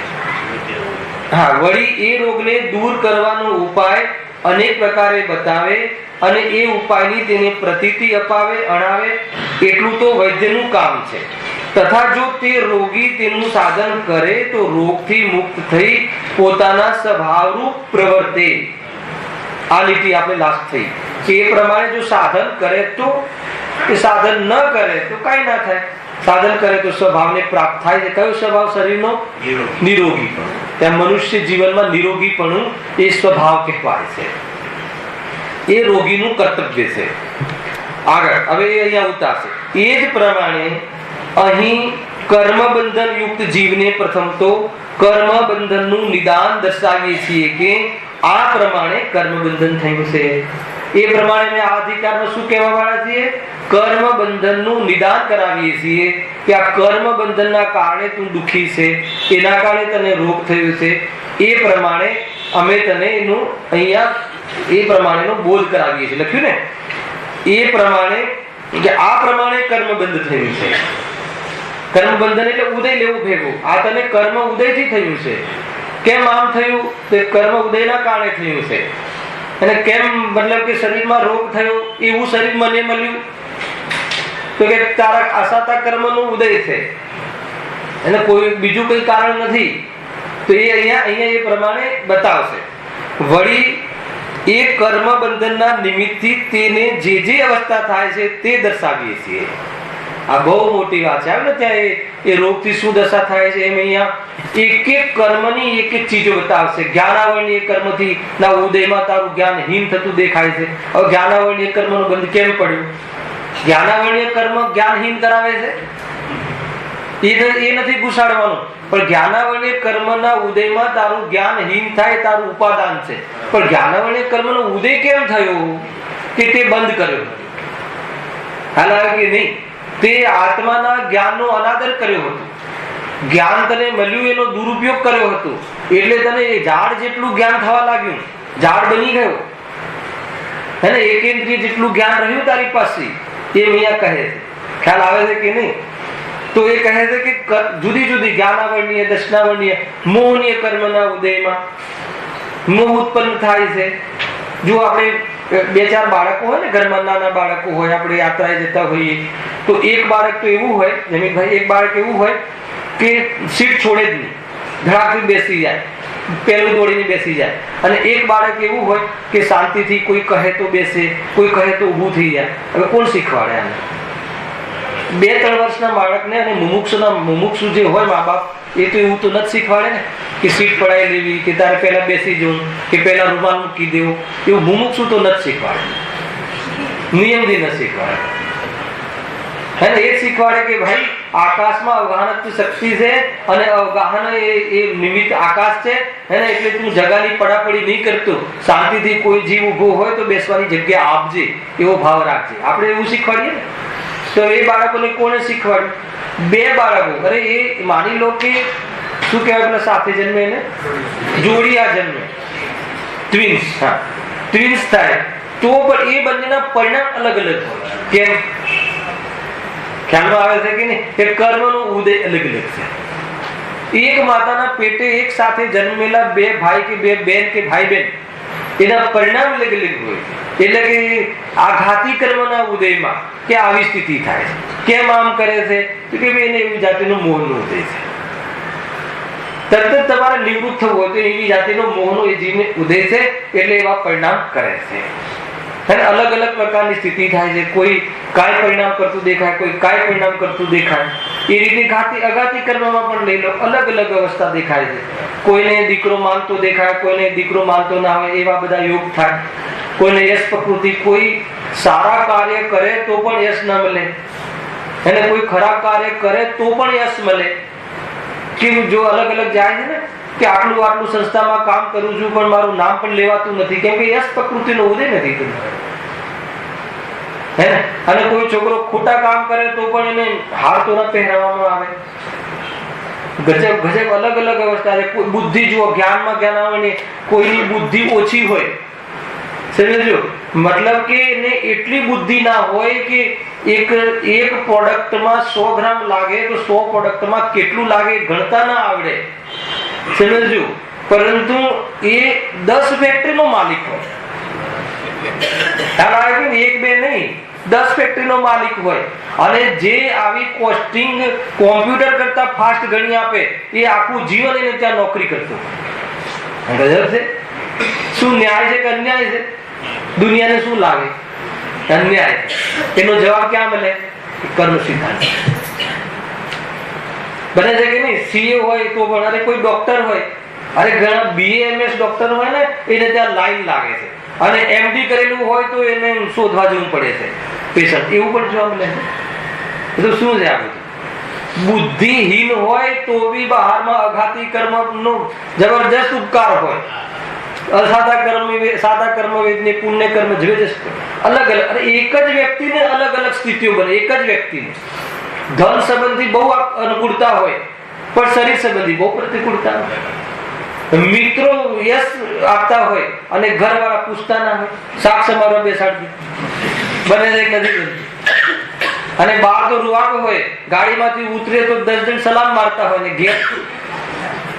હા, વળી એ રોગને દૂર કરવાનો ઉપાય અનેક પ્રકારે બતાવે અને એ ઉપાયની તેને પ્રતીતિ અપાવે, અણાવે. એટલું તો વૈદ્યનું કામ છે. તથા જો તે રોગી તેનું સાધન કરે તો રોગથી મુક્ત થઈ પોતાના સ્વભાવરૂપ પ્રવર્તે. આ લીટી આપણે લાસ્ટ થઈ કે એ પ્રમાણે જો સાધન કરે તો, એ સાધન ન કરે તો કઈ ના થાય. સાધન કરે તો સ્વભાવને પ્રાપ્ત થાય છે. કયો સ્વભાવ? શરીરનો નિરોગીપણું. ત્યાં મનુષ્ય જીવનમાં નિરોગીપણું એ સ્વભાવ કહેવાય છે, એ રોગીનું કર્તવ્ય છે. આગળ હવે અહીંયા ઉતારશે. એ જ પ્રમાણે અહીં કર્મબંધન યુક્ત જીવને પ્રથમ તો કર્મબંધનનું નિદાન દર્શાવીએ છીએ કે આ પ્રમાણે કર્મબંધન થયું છે. એ પ્રમાણે મેં આ અધિકારમાં શું કહેવા વાળા છીએ? કર્મબંધનનું નિદાન કરાવીએ છીએ કે આ કર્મબંધનના કારણે તું દુઃખી છે, એના કારણે તને રોગ થયો છે. એ પ્રમાણે અમે તને એનું અહીંયા એ પ્રમાણેનો બોધ કરાવીએ છીએ. લખ્યું ને? એ પ્રમાણે કે આ પ્રમાણે કર્મબંધ થયું છે. કર્મબંધન એટલે ઉદય લેવું ભેગું. આ તને કર્મ ઉદયથી થયું છે. કેમ આમ થયું? તો કર્મ ઉદયના કારણે થયું છે. અને કેમ મતલબ કે શરીરમાં રોગ થયો, એવું શરીર મને મળ્યું તો કે તારા આસાતા કર્મનો ઉદય છે, અને કોઈ બીજું કોઈ કારણ નથી. તો એ અહીંયા એ પ્રમાણે બતાવશે. વળી એ કર્મ બંધનના નિમિત્તથી તેને જે અવસ્થા થાય છે તે દર્શાવીએ છીએ. આ બહુ મોટી વાત છે. આવે ને ત્યાં એ રોગથી શું દશા થાય છે એમ અહીંયા એક એક કર્મની એક એક ચીજો બતાવશે. જ્ઞાનાવરણીય કર્મથી ના ઉદયમાં તારું જ્ઞાન હીન થતું દેખાય છે. હવે જ્ઞાનાવરણીય કર્મનો બંધ કેમ પડ્યો? જ્ઞાનાવરણીય કર્મ જ્ઞાનહીન કરાવે છે, એ નથી ઘુસાડવાનું. પણ જ્ઞાનાવરણીય કર્મના ઉદયમાં તારું જ્ઞાનહીન થાય, તારું ઉપાદાન છે. પણ જ્ઞાનાવરણીય કર્મનો ઉદય કેમ થયો? કે તે બંધ કર્યો. હાલ આવે કે નહીં? તે આત્માના જ્ઞાનનો અનાદર કર્યો હતો. જ્ઞાન તને મળ્યું એનો દુરુપયોગ કર્યો હતો, એટલે તને ઝાડ જેટલું જ્ઞાન થવા લાગ્યું, ઝાડ બની ગયો. અને એકેન્દ્રિય જેટલું જ્ઞાન રહ્યું તારી પાસે, એ અહીંયા કહે છે. ખ્યાલ આવે છે કે નહીં? તો એ કહે છે કે જુદી જુદી જ્ઞાનાવરણીય, દર્શનાવરણીય, મોહનીય કર્મના ઉદયમાં મોહ ઉત્પન્ન થાય છે. જો આપણે 2-4 બાળકો હોય ને ઘરમાં, નાના બાળકો હોય, આપણે યાત્રાએ જતા હોઈએ તો એક બાળક તો એવું હોય, જમીનભાઈ, એક બાળક એવું હોય કે સીટ છોડે જ નહીં, ધડાકથી બેસી જાય, પહેલું દોડીને બેસી જાય. અને એક બાળક એવું હોય કે શાંતિથી કોઈ કહે તો બેસે, કોઈ કહે તો ઊભું થઈ જાય. હવે કોણ શીખવાડે આને? 2-3 વર્ષના બાળકને અને મુમુક્ષુ જે હોય મા બાપ, એ તો એવું તો નથી શીખવાડે ને કે સીટ પડાવી લેવી, કે તારે પહેલા બેસી જવું, કે પહેલા રૂમાલ મૂકી દેવો. એવું મુમુક્ષુ તો નથી શીખવાડે, નિયમથી નથી શીખવાડે. હે ને? એ શીખવાડે કે ભાઈ આકાશમાં અવગાહન શક્તિ છે, અને અવગાહન એ નિમિત્ત આકાશ છે. હે ને? એટલે તું જગાની પડાપડી નહીં કરતો, શાંતિથી કોઈ જીવ ઉભો હોય તો બેસવાની જગ્યા આપજે, એવો ભાવ રાખજે. આપણે એવું શીખવાડીએ ને. તો એ બાળકોને કોને શીખવાડ્યું? 2 બાળકો. અરે એ માની લો કે શું કહેવાય પેલા સાથે જન્મે, એને જોડિયા જન્મે, ટ્વિન્સ. હા, ટ્વિન્સ થાય તો પણ એ બંનેના પરિણામ અલગ અલગ હોય. કેમ? ખ્યાલમાં આવે છે કે નહીં? કે કર્મનો ઉદય અલગ અલગ છે. એક માતાના પેટે એક સાથે જન્મેલા 2 ભાઈ કે 2 બેન કે ભાઈ બેન, એના પરિણામ અલગ અલગ હોય. એટલે કે આઘાતી કર્મના ઉદયમાં કે આવી સ્થિતિ થાય. કેમ આમ કરે છે? તો કે એને એવી જાતિનો મોહનો ઉદય છે. તરત જ તમારે નિવૃત્ત થવું હોય તો એવી જાતિનો મોહનો એ જીવને ઉદય છે, એટલે એવા પરિણામ કરે છે. અને અલગ અલગ પ્રકારની સ્થિતિ થાય છે. કોઈ કાંઈ પરિણામ કરતું દેખાય, કોઈ કાંઈ પરિણામ કરતું દેખાય. એ રીતે અગાતી કર્મમાં પણ લઈ લો, અલગ અલગ અવસ્થા દેખાય છે. કોઈને દીકરો માનતો દેખાય, કોઈને દીકરો માનતો ના હોય, એવા બધા યોગ થાય. કોઈને યશ પ્રકૃતિ, કોઈ સારા કાર્ય કરે તો પણ યશ ન મળે, અને કોઈ ખરાબ કાર્ય કરે તો પણ યશ મળે. કેવું? જો અલગ અલગ જાય છે ને, કે આટલું સંસ્થામાં કામ કરું છું પણ મારું નામ પણ લેવાતું નથી, કેમ કે યશ પ્રકૃતિનો ઉદય નથી. હે ને? અને કોઈ છોકરો ખોટા કામ કરે તો પણ એને હાર તો ન પહેરાવવામાં આવે. ગજબ ગજબ અલગ અલગ અવસ્થા છે. કોઈ બુદ્ધિ જુઓ, જ્ઞાનમાં જ્ઞાન આવે ને, કોઈની બુદ્ધિ ઓછી હોય, સમજો, મતલબ કે એને એટલી બુદ્ધિ ના હોય કે એક પ્રોડક્ટમાં 100 ગ્રામ લાગે તો 100 પ્રોડક્ટમાં કેટલું લાગે ગણતા ના આવડે, સમજો. પરંતુ એ 10 ફેક્ટરીનો માલિક હોય, ખ્યાલ આવે કે 1 2 નહીં, 10 ફેક્ટરીનો માલિક હોય, અને જે આવી કોસ્ટિંગ કોમ્પ્યુટર કરતા ફાસ્ટ ગણી આપે, એ આખું જીવન એને ત્યાં નોકરી કરતો. ગજબ છે. શું ન્યાય છે કે અન્યાય છે? દુનિયાને શું લાગે? અન્યાય. એનો જવાબ ક્યાં મળે? કર્મ સિદ્ધાંત. બને છે કે નહીં? સીએ હોય તો પણ, અરે કોઈ ડોક્ટર હોય, અરે ઘણા BAMS ડોક્ટર હોય ને, એને ત્યાં લાઈન લાગે છે, અને MD કરેલું હોય તો એને શોધવા જવું પડે છે પેશન્ટ. એવું પણ જોવા મળે છે. તો શું છે આ બધું? બુદ્ધિહીન હોય તો બી બહારમાં અઘાતી કર્મનો જબરજસ્ત ઉપકાર હોય. સાદા કર્મ વેદને પુણ્ય કર્મ જબરજસ્ત અલગ અલગ. અને એક જ વ્યક્તિને અલગ અલગ સ્થિતિઓ બને. એક જ વ્યક્તિને ધન સંબંધી બહુ અનુકૂળતા હોય, પણ શરીર સંબંધી બહુ પ્રતિકૂળતા હોય. મિત્રો યશ આપતા હોય અને ઘરવાળા પૂછતા ના હોય, શાક સમારોહ બેસાડતી બને છે કે નથી બનતી. અને બહાર તો રૂવાડો હોય, ગાડીમાંથી ઉતરે તો 10 જણ સલામ મારતા હોય ને ઘેર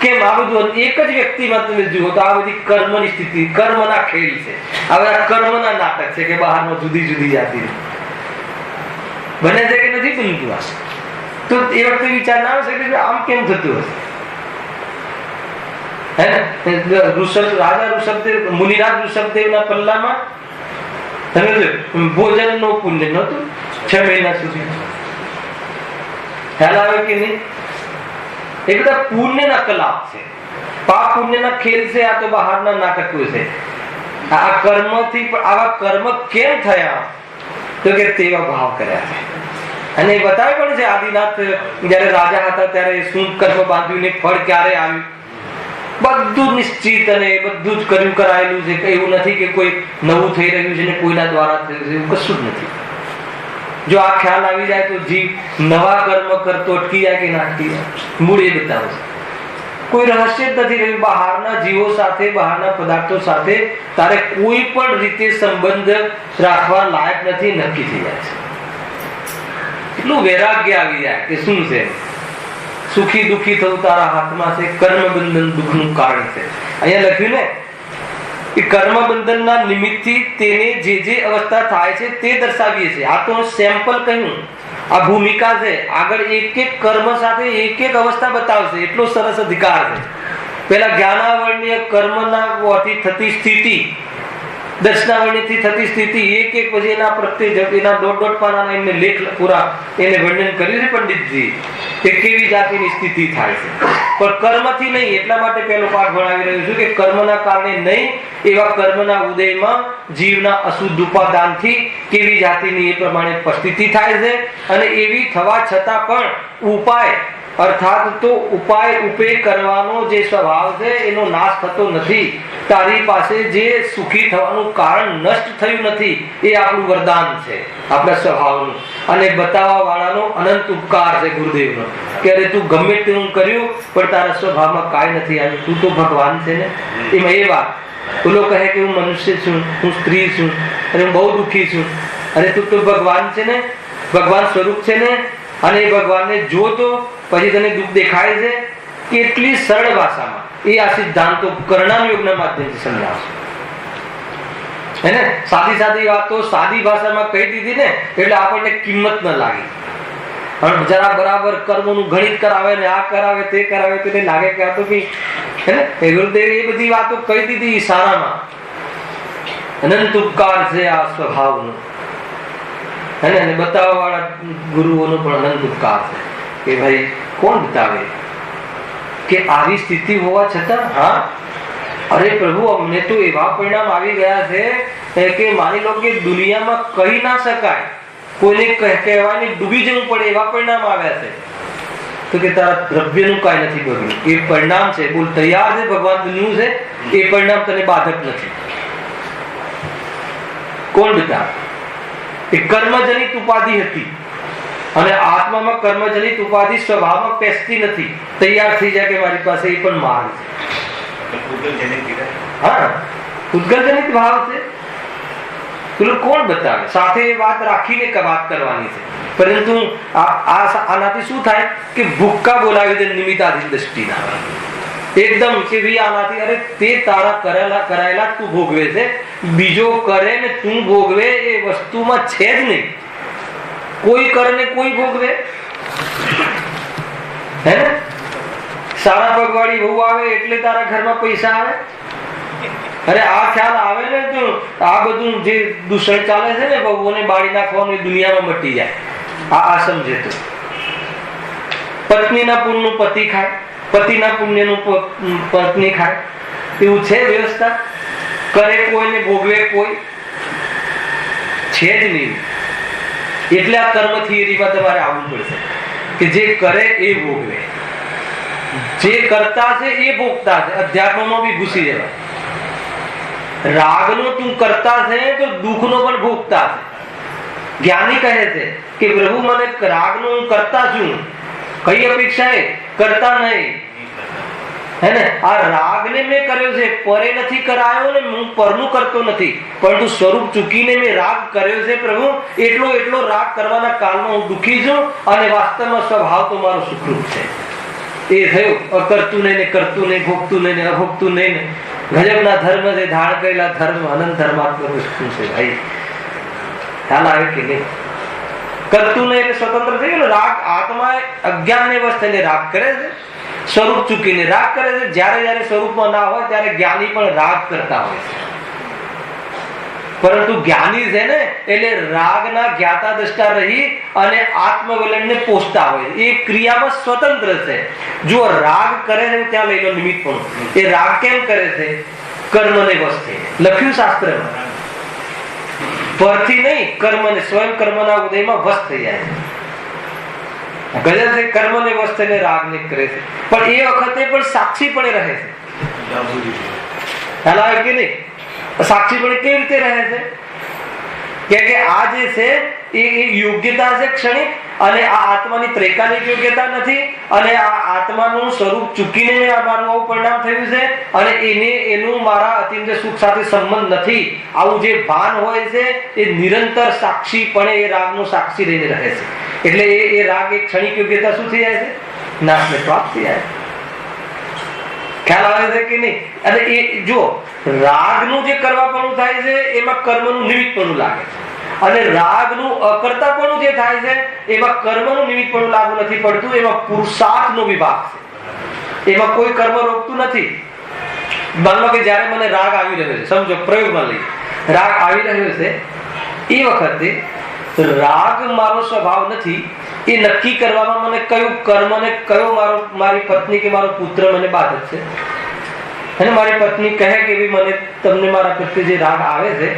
કેમ? આ બધું એક જ વ્યક્તિમાં તમે જુઓ તો આ બધી કર્મની સ્થિતિ, કર્મના ખેલ છે. હવે આ કર્મના નાટક છે કે બહારમાં જુદી જુદી જાતિ બને છે કે નથી બનતું. આ તો એ વખતે વિચાર ના આવે કે આમ કેમ થતું હશે? હે ને? રાજા ઋષભદેવ, મુનિરાજ ઋષભદેવના પલ્લામાં તમે ભોજન નો પુણ્ય નહોતું 6 મહિના સુધી. ખ્યાલ આવે કે નહીં? એ બધા પુણ્યના કલાપ છે, પાપ પુણ્યના ખેલ છે. આ તો બહારના નાટકો છે. આ કર્મથી આવા કર્મ કેમ થયા? તો કે તેવા ભાવ કર્યા છે. અને એ બતાવે પણ છે આદિનાથ જયારે રાજા હતા ત્યારે શું કર્મ બાંધ્યું ને ફળ ક્યારે આવ્યું, બધું નિશ્ચિત અને બધું જ કર્યું કરાયેલું છે. એવું નથી કે કોઈ નવું થઈ રહ્યું છે ને કોઈના દ્વારા થયું છે, એવું કશું જ નથી. જો આ ખ્યાલ આવી જાય તો જીવ નવા કર્મ કરતો અટકી જાય કે ના અટકી જાય? મૂળ એ બતાવે છે. કોઈ રહસ્ય જ નથી રહ્યું. બહારના જીવો સાથે, બહારના પદાર્થો સાથે તારે કોઈ પણ રીતે સંબંધ રાખવા લાયક નથી, નક્કી થઈ જાય છે. એટલું વૈરાગ્ય આવી જાય કે શું છે? સુખી દુખી થવું તારા હાથમાં છે, કર્મ બંધન દુઃખનું કારણ છે. અહીંયા લખ્યું ને કે કર્મ બંધનના નિમિત્તથી તેને જે અવસ્થા થાય છે તે દર્શાવીએ છીએ. આ તો સેમ્પલ કહ્યું, આ ભૂમિકા છે. આગળ એક એક કર્મ સાથે એક એક અવસ્થા બતાવશે. એટલો સરસ અધિકાર છે. પેલા જ્ઞાનાવરણીય કર્મના થતી સ્થિતિ, દર્શનાવરણીથી થતી સ્થિતિ, એક એક પછી એના પ્રત્યે એના દોઢ પાનાના એમને લેખ પૂરા એને વર્ણન કર્યું છે પંડિતજી કે કેવી જાતિની સ્થિતિ થાય છે. પણ કર્મથી નહીં. એટલા માટે પહેલો પાઠ ભણાવી રહ્યો છું કે કર્મના કારણે નહીં, એવા કર્મના ઉદયમાં જીવના અશુદ્ધ ઉપાદાનથી કેવી જાતિની એ પ્રમાણે પરિસ્થિતિ થાય છે. અને એવી થવા છતાં પણ ઉપાય અર્થાત તો ઉપાય ઉપે કરવાનો જે સ્વભાવ છે એનો નાશ થતો નથી. તારી પાસે જે સુખી થવાનું કારણ નષ્ટ થયું નથી, એ આપણું વરદાન છે, આપણા સ્વભાવનું. અને બતાવવા વાળાનો અનંત ઉપકાર છે ગુરુદેવનો કે અરે તું ગમે તેવું કર્યું પણ તારા સ્વભાવમાં કાંઈ નથી આવ્યું, તું તો ભગવાન છે ને. એમાં એ વાત પેલો કહે કે હું મનુષ્ય છું, હું સ્ત્રી છું, અને હું બહુ દુઃખી છું. અરે તું તો ભગવાન છે ને, ભગવાન સ્વરૂપ છે ને. અને એ ભગવાનને જોતો પછી તને દુઃખ દેખાય છે. કેટલી સરળ ભાષામાં એ આ સિદ્ધાંતો કર્ણામ યોગના માધ્યમથી સમજાવશે. હે ને? સાદી સાદી વાતો સાદી ભાષામાં કહી દીધી ને એટલે આપણને કિંમત ન લાગી. પણ જરા બરાબર કર્મોનું ગણિત કરાવે ને આ કરાવે તે કરાવે તો લાગે કે આ તો કઈ હે ને ગુરુદેવ એ બધી વાતો કહી દીધી ઈશારામાં. અનંત ઉપકાર છે આ સ્વભાવનો, હે ને? બતાવવા વાળા ગુરુઓનો પણ અનંત ઉપકાર છે કે ભાઈ કોણ બતાવે કે આવી સ્થિતિ હોવા છતાં, હા અરે પ્રભુ અમને તો એવા પરિણામ આવી ગયા છે કે માની લો કે દુનિયામાં કહી ના શકાય, કોઈને કહેવાય ને ડૂબી જવું પડે એવા પરિણામ આવ્યા છે. તો કે તારા દ્રવ્યનું કાંઈ નથી બગડ્યું, એ પરિણામ છે. બોલ તૈયાર છે, ભગવાન બન્યું છે, એ પરિણામ તને બાધક નથી. કોણ બતાવે? એ કર્મજનિત ઉપાધિ હતી અને આત્મામાં કર્મજનિત ઉપાધિ સ્વભાવમાં પેસતી નથી. તૈયાર થઈ જાય કે મારી પાસે એ પણ માર્ગ છે. હા, ઉદ્ગલજનિત ભાવ છે. પેલું કોણ બતાવે? સાથે વાત રાખીને વાત કરવાની છે. પરંતુ આનાથી શું થાય કે ભૂક્કા બોલાવી દે નિમિત્તાધીન દ્રષ્ટિના. એકદમ કે ભાઈ આનાથી, અરે તે તારા કરાયેલા તું ભોગવે છે, બીજો કરે ને તું ભોગવે એ વસ્તુમાં છે જ નહીં. કોઈ કરે ને કોઈ ભોગવે, હે ને? સારા પગવાળી બહુ આવે એટલે તારા ઘરમાં પૈસા આવે. અરે આ ખ્યાલ આવે ને તો આ બધું જે દૂષણ ચાલે છે ને બહુઓને બાળી નાખવાનું એ દુનિયામાં મટી જાય. આ સમજે તો પત્નીના પુણ્યનું પતિ ખાય, પતિના પુણ્યનું પત્ની ખાય, એવું છે વ્યવસ્થા? કરે કોઈ ને ભોગવે કોઈ છે જ નહીં. એટલે આ કર્મ થિયરીમાં તમારે આવવું પડશે કે જે કરે એ ભોગવે, જે કરતા છે એ ભોગતા છે. અધ્યાત્મમાં બી ઘૂસી જવાય. રાગનો તું કરતા છે તો દુઃખનો પણ ભોગતા છે. જ્ઞાની કહે છે કે પ્રભુ મને રાગનો હું કરતા છું, કઈ અપેક્ષા એ કરતા નહીં, હે ને? આ રાગને મેં કર્યો છે, પરે નથી કરાયો ને હું પરનું કરતો નથી, પરંતુ સ્વરૂપ ચૂકીને મેં રાગ કર્યો છે પ્રભુ. એટલો રાગ કરવાના કાળમાં હું દુઃખી છું અને વાસ્તવમાં સ્વભાવ તો મારો સુખરૂપ છે. એ થયું અકરતું નહીં ને કરતું નહીં, ભોગતું નહીં ને અભોગતું નહીં ને. ગજબના ધર્મ છે ધારણ કરેલા ધર્મ, અનંત ધર્માત્મક વસ્તુ છે ભાઈ. ખ્યાલ આવે કે નહીં? કરતું નહીં એટલે સ્વતંત્ર થઈ ગયું. રાગ આત્મા અજ્ઞાનને વશ થઈને રાગ કરે છે, સ્વરૂપ ચૂકીને રાગ કરે છે. જ્યારે સ્વરૂપમાં ના હોય ત્યારે જ્ઞાની પણ રાગ કરતા હોય છે. પરંતુ જ્ઞાની છે ને એટલે રાગના જ્ઞાતા દ્રષ્ટા રહી અને આત્મવિલનને પોષતા હોય. એ ક્રિયામાં સ્વતંત્ર છે. જો રાગ કરે છે ત્યાં લઈ લો નિમિત્ત પણ. એ રાગ કેમ કરે છે? કર્મને વશ થઈને. લખ્યું શાસ્ત્રમાં પરથી નહીં, કર્મને, સ્વયં કર્મના ઉદયમાં વશ થઈ જાય છે. ગજબ છે. કર્મને વશ થઈને રાગને કરે છે, પણ એ વખતે પણ સાક્ષી પણ રહે છે. ખ્યાલ આવે કે નહીં? સાક્ષી પણ કેવી રીતે રહે છે? કે આ જે છે એ યોગ્યતા છે ક્ષણિક, અને આ આત્માની ત્રેકાનિક યોગ્યતા નથી. અને આ આત્માનું સ્વરૂપ ચૂકીને મારું આવું પરિણામ થયું છે અને એનું મારા અતિન્દ્ર સુખ સાથે સંબંધ નથી. આવું જે ભાન હોય છે એ નિરંતર સાક્ષીપણે એ રાગનો સાક્ષી રહીને રહે છે. એટલે એ રાગ એક ક્ષણિક યોગ્યતા શું થઈ જાય છે? નાશને પ્રાપ્ત થઈ જાય. ખ્યાલ આવે છે કે નહીં? અને એ જો રાગનું જે કરવાપણું થાય છે એમાં કર્મનું નિમિત્તપણું લાગે છે, અને રાગનું અકર્તાપણું જે થાય છે એમાં કર્મનું નિમિત્તપણું લાગુ નથી પડતું. એમાં પુરુષાર્થનો વિભાગ છે. એમાં કોઈ કર્મ રોકતું નથી. માનો કે જ્યારે મને રાગ આવી રહ્યો છે, સમજો પ્રયોગમાં લઈએ, રાગ આવી રહ્યો છે, એ વખતે રાગ મારો સ્વભાવ નથી. એ નક્કી કરવામાં મને કયું કર્મ ને કયો મારી પત્ની કે મારો પુત્ર મને બાધક છે. અને મારી પત્ની કહે કે મને તમને મારા પ્રત્યે જે રાગ આવે છે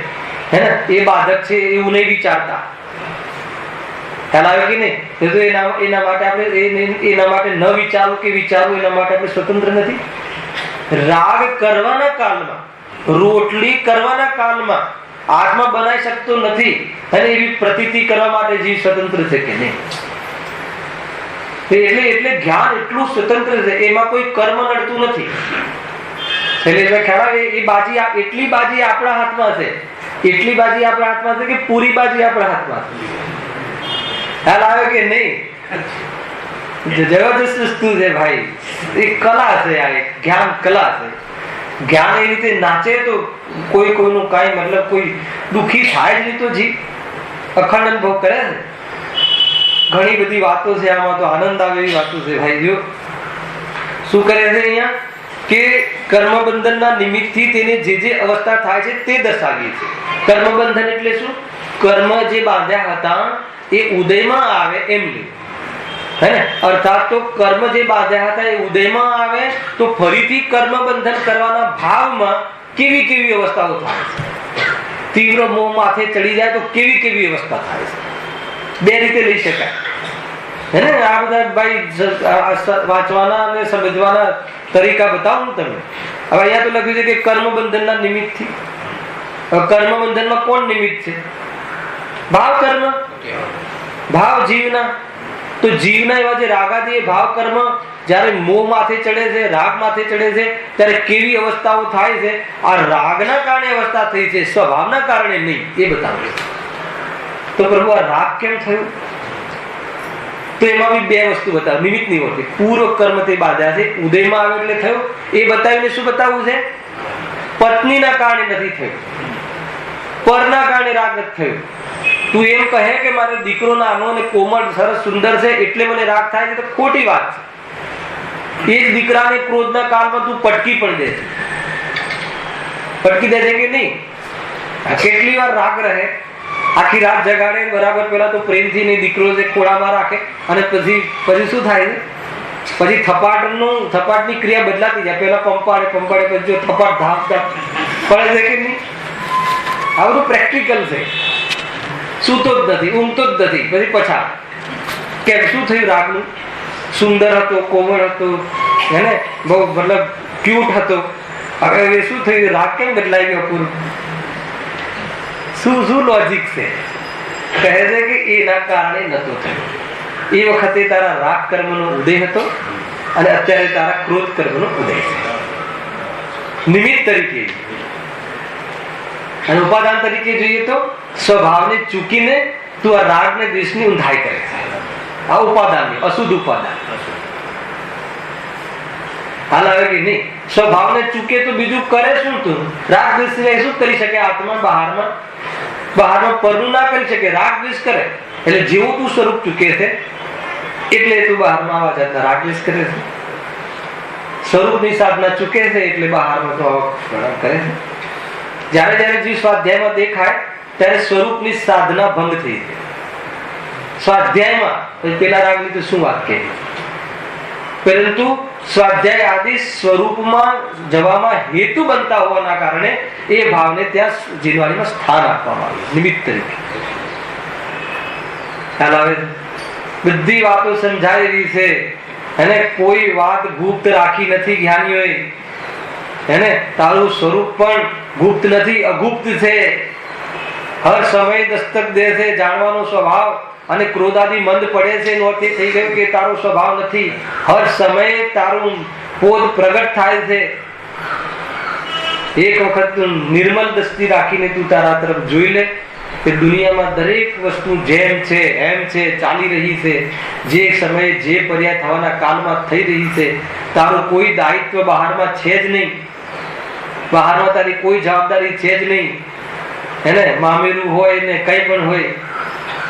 હે ને એ બાધક છે એવું નહીં વિચારતા. ખ્યાલ આવે કે નહીં? તો એના માટે આપણે એના માટે ન વિચારવું કે વિચારવું એના માટે આપણે સ્વતંત્ર નથી. રાગ કરવાના કાળમાં, રોટલી કરવાના કાળમાં આત્મા બનાવી શકતો નથી, અને એવી પ્રતીતિ કરવા માટે જીવ સ્વતંત્ર છે કે નહીં? એટલે જ્ઞાન એટલું સ્વતંત્ર છે, એમાં કોઈ કર્મ નડતું નથી. એટલે ખ્યાલ આવે એ બાજી, એટલી બાજી આપણા હાથમાં છે, એટલી બાજી આપણા હાથમાં છે કે પૂરી બાજી આપણા હાથમાં છે. ખ્યાલ આવે કે નહીં? જબરદસ્ત વસ્તુ છે ભાઈ. એ કલા છે, આ એક જ્ઞાન કલા છે. જ્ઞાન એ રીતે નાચે તો કોઈનું કાંઈ મતલબ કોઈ દુઃખી થાય જ નહીં. તો જીવ અખંડ અનુભવ કરે છે. ઘણી બધી વાતો છે આમાં, તો આનંદ આવે એવી વાતો છે ભાઈ. જો શું કરે છે અહીંયા કે કર્મ બંધનના નિમિત્તથી તેને જે જે અવસ્થા થાય છે તે દર્શાવીએ છીએ. કર્મ બંધન એટલે શું? કર્મ જે બાંધ્યા હતા એ ઉદયમાં આવે એમ લે, હે ને? અર્થાત તો કર્મ જે બાંધ્યા હતા એ ઉદયમાં આવે તો ફરીથી કર્મ બંધન કરવાના ભાવમાં કેવી કેવી અવસ્થાઓ થાય છે. તીવ્ર મોહ માથે ચડી જાય તો કેવી કેવી અવસ્થા થાય છે. બે રીતે લઈ શકાય, હે ને? આ બધા ભાઈ વાંચવાના અને સમજવાના તરીકા બતાવું તમને. હવે અહીંયા તો લખ્યું છે કે કર્મ બંધનના નિમિત્તથી. કર્મ બંધનમાં કોણ નિમિત્ત છે? ભાવ કર્મ, ભાવ જીવના. તો જીવના એવા જે રાગાદી ભાવ કર્મ જ્યારે મોહ માથે ચડે છે, રાગ માથે ચડે છે, ત્યારે કેવી અવસ્થાઓ થાય છે. આ રાગના કારણે અવસ્થા થઈ છે, સ્વભાવના કારણે નહીં, એ બતાવે. તો પ્રભુ આ રાગ કેમ થયું? તો એમાં બી બે વસ્તુ બતાવે નિમિત્તની વખતે. પૂર્વ કર્મ તે બાંધ્યા છે, ઉદયમાં આવે એટલે થયું. એ બતાવીને શું બતાવવું છે? પત્નીના કારણે નથી થયું, પરના કારણે રાગ નથી થયું. તું એમ કહે કે મારો દીકરો નાનો અને કોમળ સરસ સુંદર છે એટલે મને રાગ થાય છે, તો ખોટી વાત છે. એ જ દીકરાને ક્રોધના કાળમાં તું પટકી પણ દે છે. પટકી દે છે કે નહીં? કેટલી વાર રાગ રહે, આખી રાત જગાડે, બરાબર પેલા તો પ્રેમથી ને દીકરો છે ખોળામાં રાખે, અને પછી શું થાય છે? પછી થપાટની ક્રિયા બદલાતી જાય. પેલા પંપાડે પછી જો થપાટ ધાપ પડે છે કે નહીં? આ બધું પ્રેક્ટિકલ છે. સૂતો જ નથી, ઊંઘતો જ નથી, પછી પછાડ. કેમ? શું થયું? રાગનું સુંદર હતો, કોમળ હતો, હે, બહુ મતલબ ક્યુટ હતો. હવે શું થયું? રાગ કેમ બદલાઈ ગયો પૂરું? શું લોજિક છે? કહે છે કે એના કારણે નતો થયો. એ વખતે તારા રાગ કર્મનો ઉદય હતો અને અત્યારે તારા ક્રોધ કર્મનો ઉદય છે. નિમિત્ત તરીકે. અને ઉપાદાન તરીકે જોઈએ તો સ્વભાવને ચૂકીને તું આ રાગ ને દ્વેષની ઊંધાઈ કરે છે. આ ઉપાદાન, અશુદ્ધ ઉપાદાન. હાલ આવે કે નહીં? સ્વભાવને ચૂકે તો બીજું કરે શું? તું રાગ દ્વેષ શું કરી શકે? આત્મા બહારમાં પરનું ના કરી શકે. રાગ દ્વેષ કરે એટલે જેવું તું સ્વરૂપ ચૂકે છે એટલે તું બહારમાં આવા જાતના રાગ દ્વેષ કરે છે. સ્વરૂપની સાધના ચૂકે છે એટલે બહારમાં તો આવા કરે છે. જ્યારે જ્યારે જીવ સ્વાધ્યાયમાં દેખાય ત્યારે સ્વરૂપની સાધના ભંગ થઈ છે. સ્વાધ્યાયમાં પેલા રાગની તો શું વાત કે, પરંતુ સ્વાધ્યાય આદિ સ્વરૂપમાં જવામાં હેતુ બનતા હોવાના કારણે એ ભાવને ત્યાં જીનવાણીમાં સ્થાન આપવામાં આવ્યું નિમિત્ત તરીકે. ખ્યાલ આવે? બધી વાતો સમજાય રહી છે, અને કોઈ વાત ગુપ્ત રાખી નથી જ્ઞાનીઓએ. એને તારું સ્વરૂપ પણ ગુપ્ત નથી, અગુપ્ત છે. હર સમય દસ્તક દે છે જાણવાનો સ્વભાવ. અને ક્રોધાદી મંદ પડે છે એનો અર્થ એ થઈ ગયો કે તારો સ્વભાવ નથી. હર સમયે તારું પોત પ્રગટ થાય છે. એક વખત નિર્મલ દ્રષ્ટિ રાખીને તું તારા તરફ જોઈ લે કે દુનિયામાં દરેક વસ્તુ જેમ છે એમ છે, ચાલી રહી છે. જે સમયે જે પર્યાય થવાના કાળમાં થઈ રહી છે. તારું કોઈ દાયિત્વ બહારમાં છે જ નહીં. બહારમાં તારી કોઈ જવાબદારી છે જ નહીં. એને મામેરું હોય ને કઈ પણ હોય,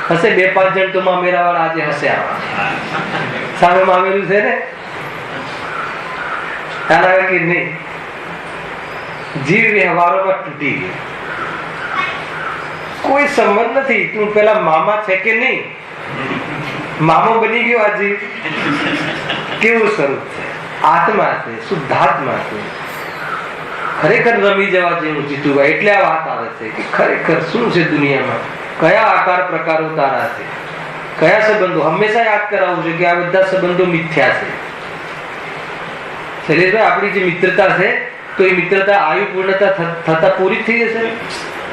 હશે 2-5 જણ તો મામેરા વાળા આજે હશે. સામે મામેરું છે ને, ખ્યાલ આવે કે નહીં? જીવ વ્યવહારોમાં તૂટી ગયો, કોઈ સંબંધ નથી. તું પેલા મામા છે કે નહીં? મામો બની ગયો આ જીવ. કેવું સ્વરૂપ છે? આત્મા છે, શુદ્ધાત્મા છે. ખરેખર રમી જવા જેવું જીતુભાઈ. એટલે આ વાત આવે છે કે ખરેખર શું છે દુનિયામાં, કયા આકાર પ્રકારો તારા છે, કયા સંબંધો. હંમેશા યાદ કરાવવું છે કે આ બધા સંબંધો મિથ્યા છે. શૈલેષભાઈ, આપણી જે મિત્રતા છે તો એ મિત્રતા આયુ પૂર્ણતા થતા પૂરી થઈ જશે.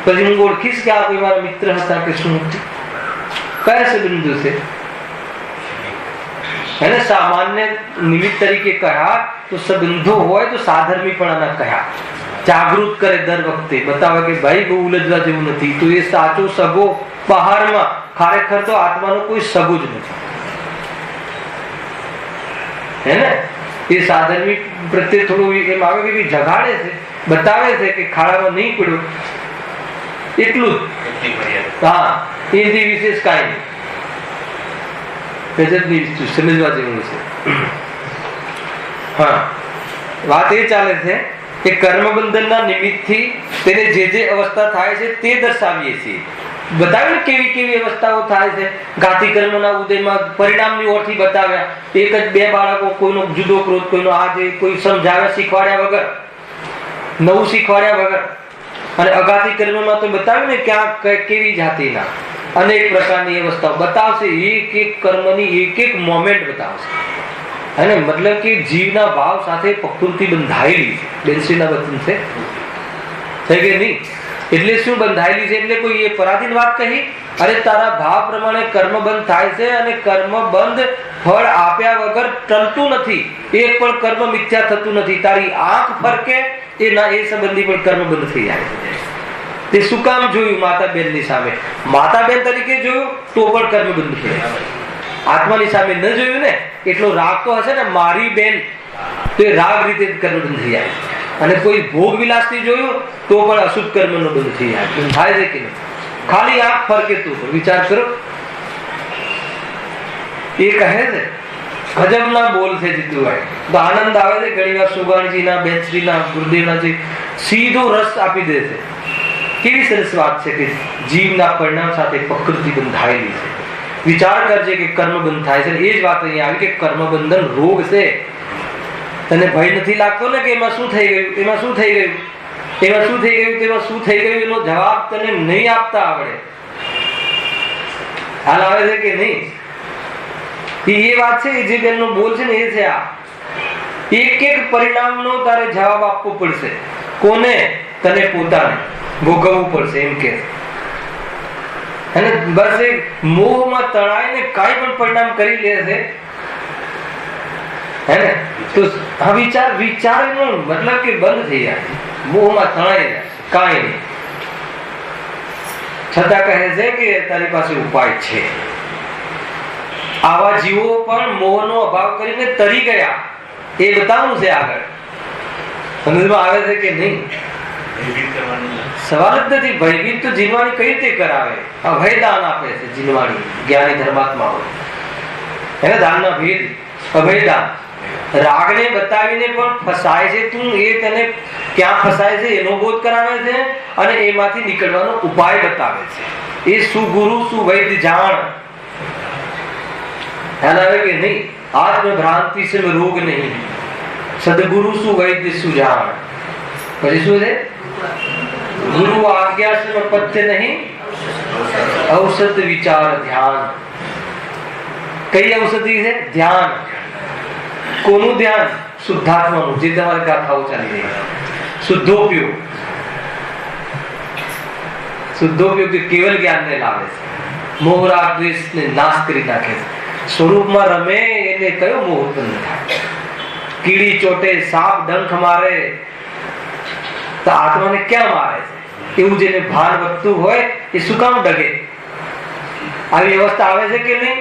પછી હું ઓળખીશ કે આ કોઈ મારા મિત્ર હતા કે શું? કયા સંબંધો છે? એને સામાન્ય નિમિત્ત તરીકે કહ્યા તો સંબંધો હોય તો સાધર્મીપણાના કહ્યા. જાગૃત કરે દર વખતે, બતાવે કે ભાઈ બહુ ઉલझવા જેવું નથી. તો એ સાચો સગો બહારમાં, ખરેખર તો આત્માનો કોઈ સગો જ નથી. હે ને? એ સાધર્મી પ્રત્યે થોડું એમ આવે કે જગાડે છે, બતાવે છે કે ખાડામાં નહીં પડ્યો એટલું જ. હા, એથી વિશેષ કાંઈ નહીં. ગજબની સમજવા જેવું છે. હા, વાત એ ચાલે છે કે કર્મ બંધનના નિમિત્તથી તેને જે જે અવસ્થા થાય છે તે દર્શાવીએ છીએ. બતાવ્યું ને કેવી કેવી અવસ્થાઓ થાય છે. ઘાતી કર્મના ઉદયમાં પરિણામની ઓરથી બતાવ્યા. એક જ બે બાળકો, કોઈનો જુદો ક્રોધ, કોઈનો આ જે કોઈ સમજાવ્યા શીખવાડ્યા વગર, નવું શીખવાડ્યા વગર. અને અઘાતી કર્મમાં તો બતાવ્યું ને ક્યાં કેવી જાતિના અનેક પ્રકારની અવસ્થાઓ બતાવશે. એક એક કર્મની એક એક મોમેન્ટ બતાવશે. અને મતલબ કે જીવના ભાવ સાથે પ્રકૃતિ બંધાયેલી છે. બેનશ્રીના વચન છે થઈ ગઈ નહીં? એટલે શું બંધાયેલી છે? એટલે કોઈ એ પરાધીન વાત કહી? અરે તારા ભાવ પ્રમાણે કર્મ બંધ થાય છે, અને કર્મ બંધ ફળ આપ્યા વગર ટલતું નથી. એક પણ કર્મ મિથ્યા થતું નથી. તારી આંખ ફરકે એ સંબંધી પણ કર્મ બંધ થઈ જાય છે. તે શું કામ જોયું? માતા બેન ની સામે માતા બેન તરીકે જોયું તો પણ કર્મ બંધ થઈ જાય. આત્માની સામે ન જોયું ને, એટલો રાગ તો હશે ને મારી બેન, તો એ રાગ રીતે કર્મ બંધ થઈ જાય. અને કોઈ ભોગ વિલાસ થી જોયું તો પણ અશુદ્ધ કર્મ નો બંધ થઈ જાય. થાય છે કે નહીં? ખાલી આંખ ફરકે તું વિચાર કરો. એ કહે છે ગજબના બોલ છે જીતુભાઈ. તો આનંદ આવે છે ઘણી વાર સુગાણજીના, બેનશ્રીના, ગુરુદેવના જે સીધો રસ આપી દે છે. કેવી સરસ વાત છે કે જીવના પરિણામ સાથે પ્રકૃતિ બંધાયેલી છે. વિચાર કરજે કે કર્મ બંધ થાય છે. એ જ વાત અહીંયા આવી કે કર્મ બંધન રોગ છે. તને ભય નથી લાગતો ને કે એમાં શું થઈ ગયું, એમાં શું થઈ ગયું, એમાં શું થઈ ગયું, તેમાં શું થઈ ગયું, એનો જવાબ તને નહીં આપતા આવડે. હાલ આવે છે કે નહીં? એ વાત છે જે બેનનો બોલ છે ને એ છે આ. એક એક પરિણામનો તારે જવાબ આપવો પડશે. કોને? તને પોતાને ભોગવવું પડશે એમ કે. અને બસ એ મોહમાં તણાઈને કાંઈ પણ પરિણામ કરી લે છે હે ને, તો આ વિચારનો મતલબ કે બંધ થઈ જાય. મોહમાં તણાઈ જાય, કાંઈ નહીં. છતાં કહે છે કે તારી પાસે ઉપાય છે. આવા જીવો પણ મોહનો અભાવ કરીને તરી ગયા, એ બતાવવું છે આગળ. સમજમાં આવે છે કે નહીં? સવાલ જ નથી. ભયભીત તો જીવવાની કઈ રીતે કરાવે? અભયદાન આપે છે જીવવાની જ્ઞાની ધર્માત્મા હોય એને દાનના ભેદ અભયદાન. રાગને બતાવીને પણ ફસાય છે તું, એ તને ક્યાં ફસાય છે એનો બોધ કરાવે છે અને એમાંથી નીકળવાનો ઉપાય બતાવે છે. એ સુગુરુ સુવૈદ્ય જાણ. ખ્યાલ આવે કે નહીં? આત્મ ભ્રાંતિ સે રોગ નહીં, સદગુરુ સુવૈદ્ય સુજાણ. પછી શું છે? ગુરુ આજ્ઞા સે પથ્ય નહીં, ઔષધ વિચાર ધ્યાન. કઈ ઔષધિ છે? ધ્યાન. કોનું ધ્યાન? શુદ્ધાત્માનું, જે તમારે ગાથાઓ ચાલી રહી છે. શુદ્ધોપયોગ. શુદ્ધોપયોગ કેવલ જ્ઞાનને લાવે છે. મોહરાગ દ્વેષને નાશ કરી નાખે છે. સ્વરૂપમાં રમે એને કયો મોહ ઉત્પન્ન થાય? કીડી ચોટે, સાપ ડંખ મારે તો આત્માને ક્યાં મારે છે? એવું જેને ભાન વધતું હોય એ શું કામ ડગે? આવી અવસ્થા આવે છે કે નહીં?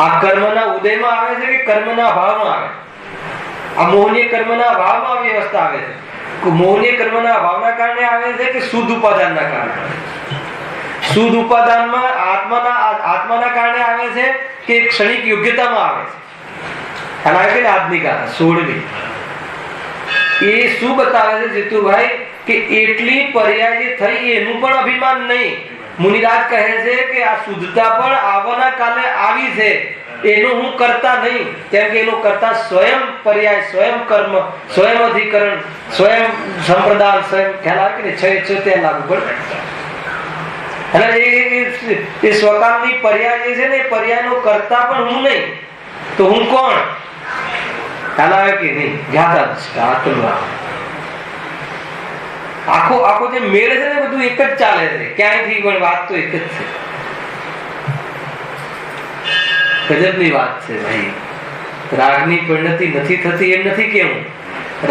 આ કર્મના ઉદયમાં આવે છે કે કર્મના ભાવમાં આવે? આ મોહનીય કર્મના ભાવમાં આવી અવસ્થા આવે છે. મોહનીય કર્મના ભાવના કારણે આવે છે કે શુદ્ધ ઉપાદાનના કારણે? શુદ્ધ ઉપાદાનમાં આત્માના કારણે આવે છે કે ક્ષણિક યોગ્યતામાં આવે છે? અને આવે કે આજની ગાથા 16મી એ શું બતાવે છે જીતુભાઈ? કે એટલી પર્યાય જે થઈ એનું પણ અભિમાન નહીં. મુનિરાજ કહે છે કે આ શુદ્ધતા પણ આવવાના કાલે આવી છે, એનું હું કરતા નહીં. કેમ કે એનું કરતા સ્વયં પર્યાય, સ્વયં કર્મ, સ્વયં અધિકરણ, સ્વયં સંપ્રદાન, સ્વયં ખ્યાલ આવે કે છે ત્યાં લાગુ પડે. અને એ સ્વકામની પર્યાય જે છે ને, એ પર્યાયનો કરતા પણ હું નહીં તો હું કોણ? ખ્યાલ આવે કે નહીં? જ્ઞાતા આખો જે મેળ છે ને બધું એક જ ચાલે છે. ક્યાંયથી પણ વાત તો એક જ છે. ગજબની વાત છે ભાઈ. રાગની પરિણતિ નથી થતી એમ નથી કેવું.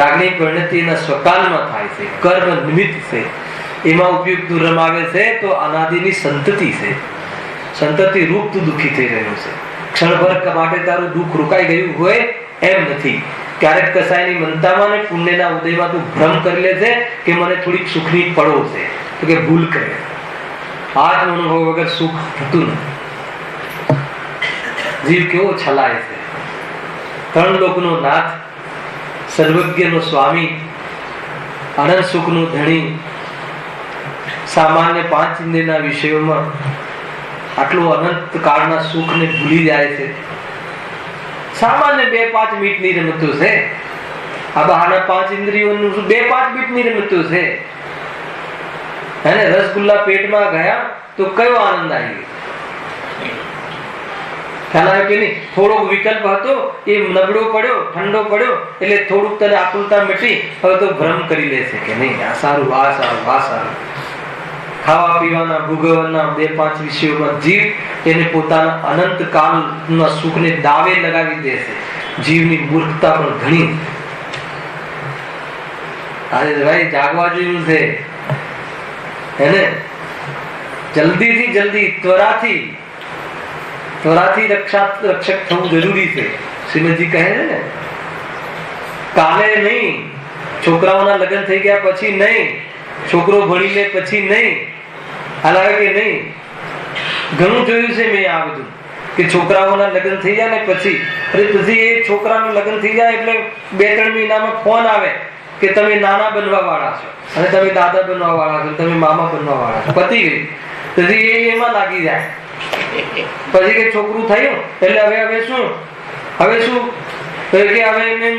રાગની પરિણતિ એના સ્વકાલમાં થાય છે, કર્મ નિમિત્ત છે. એમાં ઉપયોગ તું રમાવે છે તો અનાદિની સંતતિ છે. સંતતિ રૂપ તું દુઃખી થઈ રહ્યો છે. ક્ષણભર માટે તારું દુઃખ રોકાઈ ગયું હોય એમ નથી. ક્યારેક કસાયની મનતામાં ને પુણ્યના ઉદયમાં તું ભ્રમ કરી લે છે કે મને થોડીક સુખની પડો છે, તો કે ભૂલ કરે. આત્મ અનુભવ વગર સુખ થતું નથી. જીવ કેવો છલાય છે. ત્રણ લોકનો નાથ, સર્વજ્ઞનો સ્વામી, અનંત સુખનો ધણી, સામાન્ય 5 ઇન્દ્રિયના વિષયોમાં આટલું અનંત કાળના સુખને ભૂલી જાય છે. સામાન્ય 2-5 મિનિટની રમતો છે. આ બહારના 5 ઇન્દ્રિયોનું 2-5 મિનિટની રમતો છે. અને રસગુલ્લા પેટમાં ગયા તો કયો આનંદ આવી ગયો? ખ્યાલ આવ્યો કે નહીં? થોડોક વિકલ્પ હતો, એ નબળો પડ્યો, ઠંડો પડ્યો, એટલે થોડુંક તને આકુલતા મટી. હવે તો ભ્રમ કરી લે છે કે નહીં, આ સારું, આ સારું, આ સારું. ખાવા પીવાના, ભોગવવાના 2-5 વિષયોમાં જીવ એને પોતાના અનંત કાળના સુખને દાવે લગાવી દે છે. જીવની મૂર્ખતા પણ ઘણી. આજે ભાઈ જાગવા જેવું છે. એને જલ્દીથી જલ્દી ત્વરાથી રક્ષક થવું જરૂરી છે. શ્રીમદજી કહે છે ને, કાલે નહીં, છોકરાઓના લગ્ન થઈ ગયા પછી નહીં, છોકરો ભણી લે પછી નહીં. હાલાવે કે નહીં? ઘણું જોયું છે મેં આ બધું, કે છોકરાઓના લગ્ન થઈ જાય ને પછી એ છોકરાનું લગ્ન થઈ જાય એટલે 2-3 મહિનામાં ફોન આવે કે તમે નાના બનવા વાળા છો, અને તમે દાદા બનવા વાળા છો, તમે મામા બનવા વાળા છો. પતી ગઈ. પછી એમાં લાગી જાય. પછી કે છોકરું થયું એટલે હવે શું કે હવે એને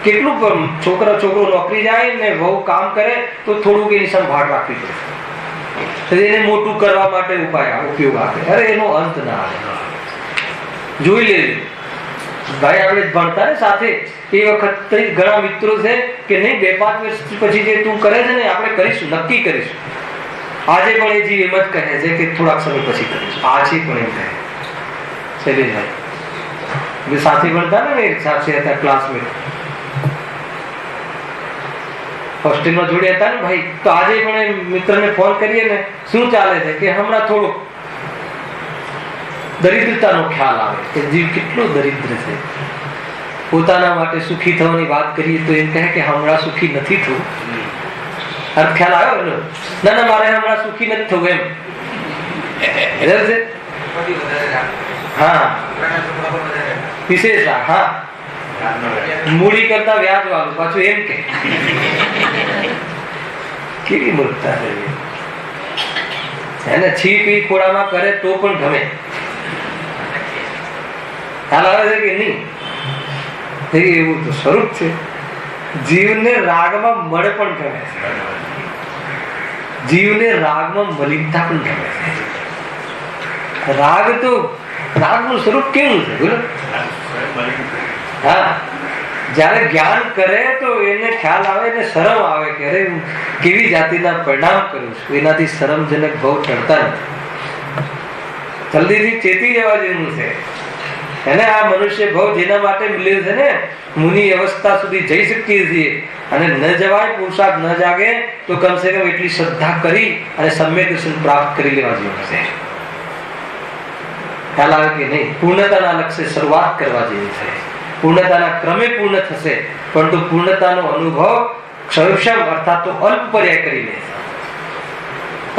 કેટલું છોકરો નોકરી જાય ને વહુ કામ કરે તો થોડુંક એની સંભાળ રાખવી પડે. એને મોટું કરવા માટે ઉપયોગ આપે. અરે એનો અંત ના આવે. જોઈ લેજો ભાઈ, આપણે ભણતા ને સાથે એ વખત ઘણા મિત્રો છે કે નહીં, 2-5 વર્ષ પછી જે તું કરે છે ને આપણે કરીશું, નક્કી કરીશું. આજે પણ એ જીવ એમ જ કહે છે કે થોડાક સમય પછી કરીશું. આજે પણ એમ કહે શૈલેષભાઈ, સાથે ભણતા ને સાથે હતા, ક્લાસમેટ, હોસ્ટેલમાં જોડે હતા ને ભાઈ, તો આજે પણ મિત્રને ફોન કરીએ ને, શું ચાલે છે કે હમણાં થોડુંક દરિદ્રતાનો ખ્યાલ આવે કે જીવ કેટલો દરિદ્ર છે. પોતાના માટે સુખી થવાની વાત કરીએ તો એમ કહે કે હમણાં સુખી નથી થવું. અર્થ ખ્યાલ આવ્યો ને? ના, મારે હમણાં સુખી નથી થવું એમ. હા, વિશેષ. હા, મૂડી કરતા વ્યાજ વાળું પાછું એમ કે કેવી મૂર્ખતા છે એને. છી પી ખોડામાં કરે તો પણ ગમે. ખ્યાલ આવે છે કે નહીં? એવું તો સ્વરૂપ છે. જીવને રાગમાં મળ પણ ગમે છે, જીવને રાગમાં મલિનતા પણ ગમે છે. રાગનું સ્વરૂપ કેવું છે બોલો? હા, જયારે જ્ઞાન કરે તો એને ખ્યાલ આવે ને શરમ આવે કે અરે કેવી જાતિના પરિણામ કરું છું. એનાથી શરમજનક ભાવ ટળતા નથી. જલ્દીથી ચેતી જવા જેવું છે. એને આ મનુષ્ય ભાવ જેના માટે મળ્યો છે ને, મુનિ અવસ્થા સુધી જઈ શકીએ છીએ. અને ન જવાય, પુરુષાર્થ ન જાગે તો કમસે કમ એટલી શ્રદ્ધા કરી અને સમ્યક દર્શન પ્રાપ્ત કરી લેવા જેવું છે. ખ્યાલ આવે કે નહીં? પૂર્ણતાના લક્ષ્ય શરૂઆત કરવા જેવી છે. પૂર્ણતાના ક્રમે પૂર્ણ થશે, પરંતુ પૂર્ણતાનો અનુભવ ક્ષયક્ષમ અર્થાત તો અલ્પ પર્યાય કરી લે છે.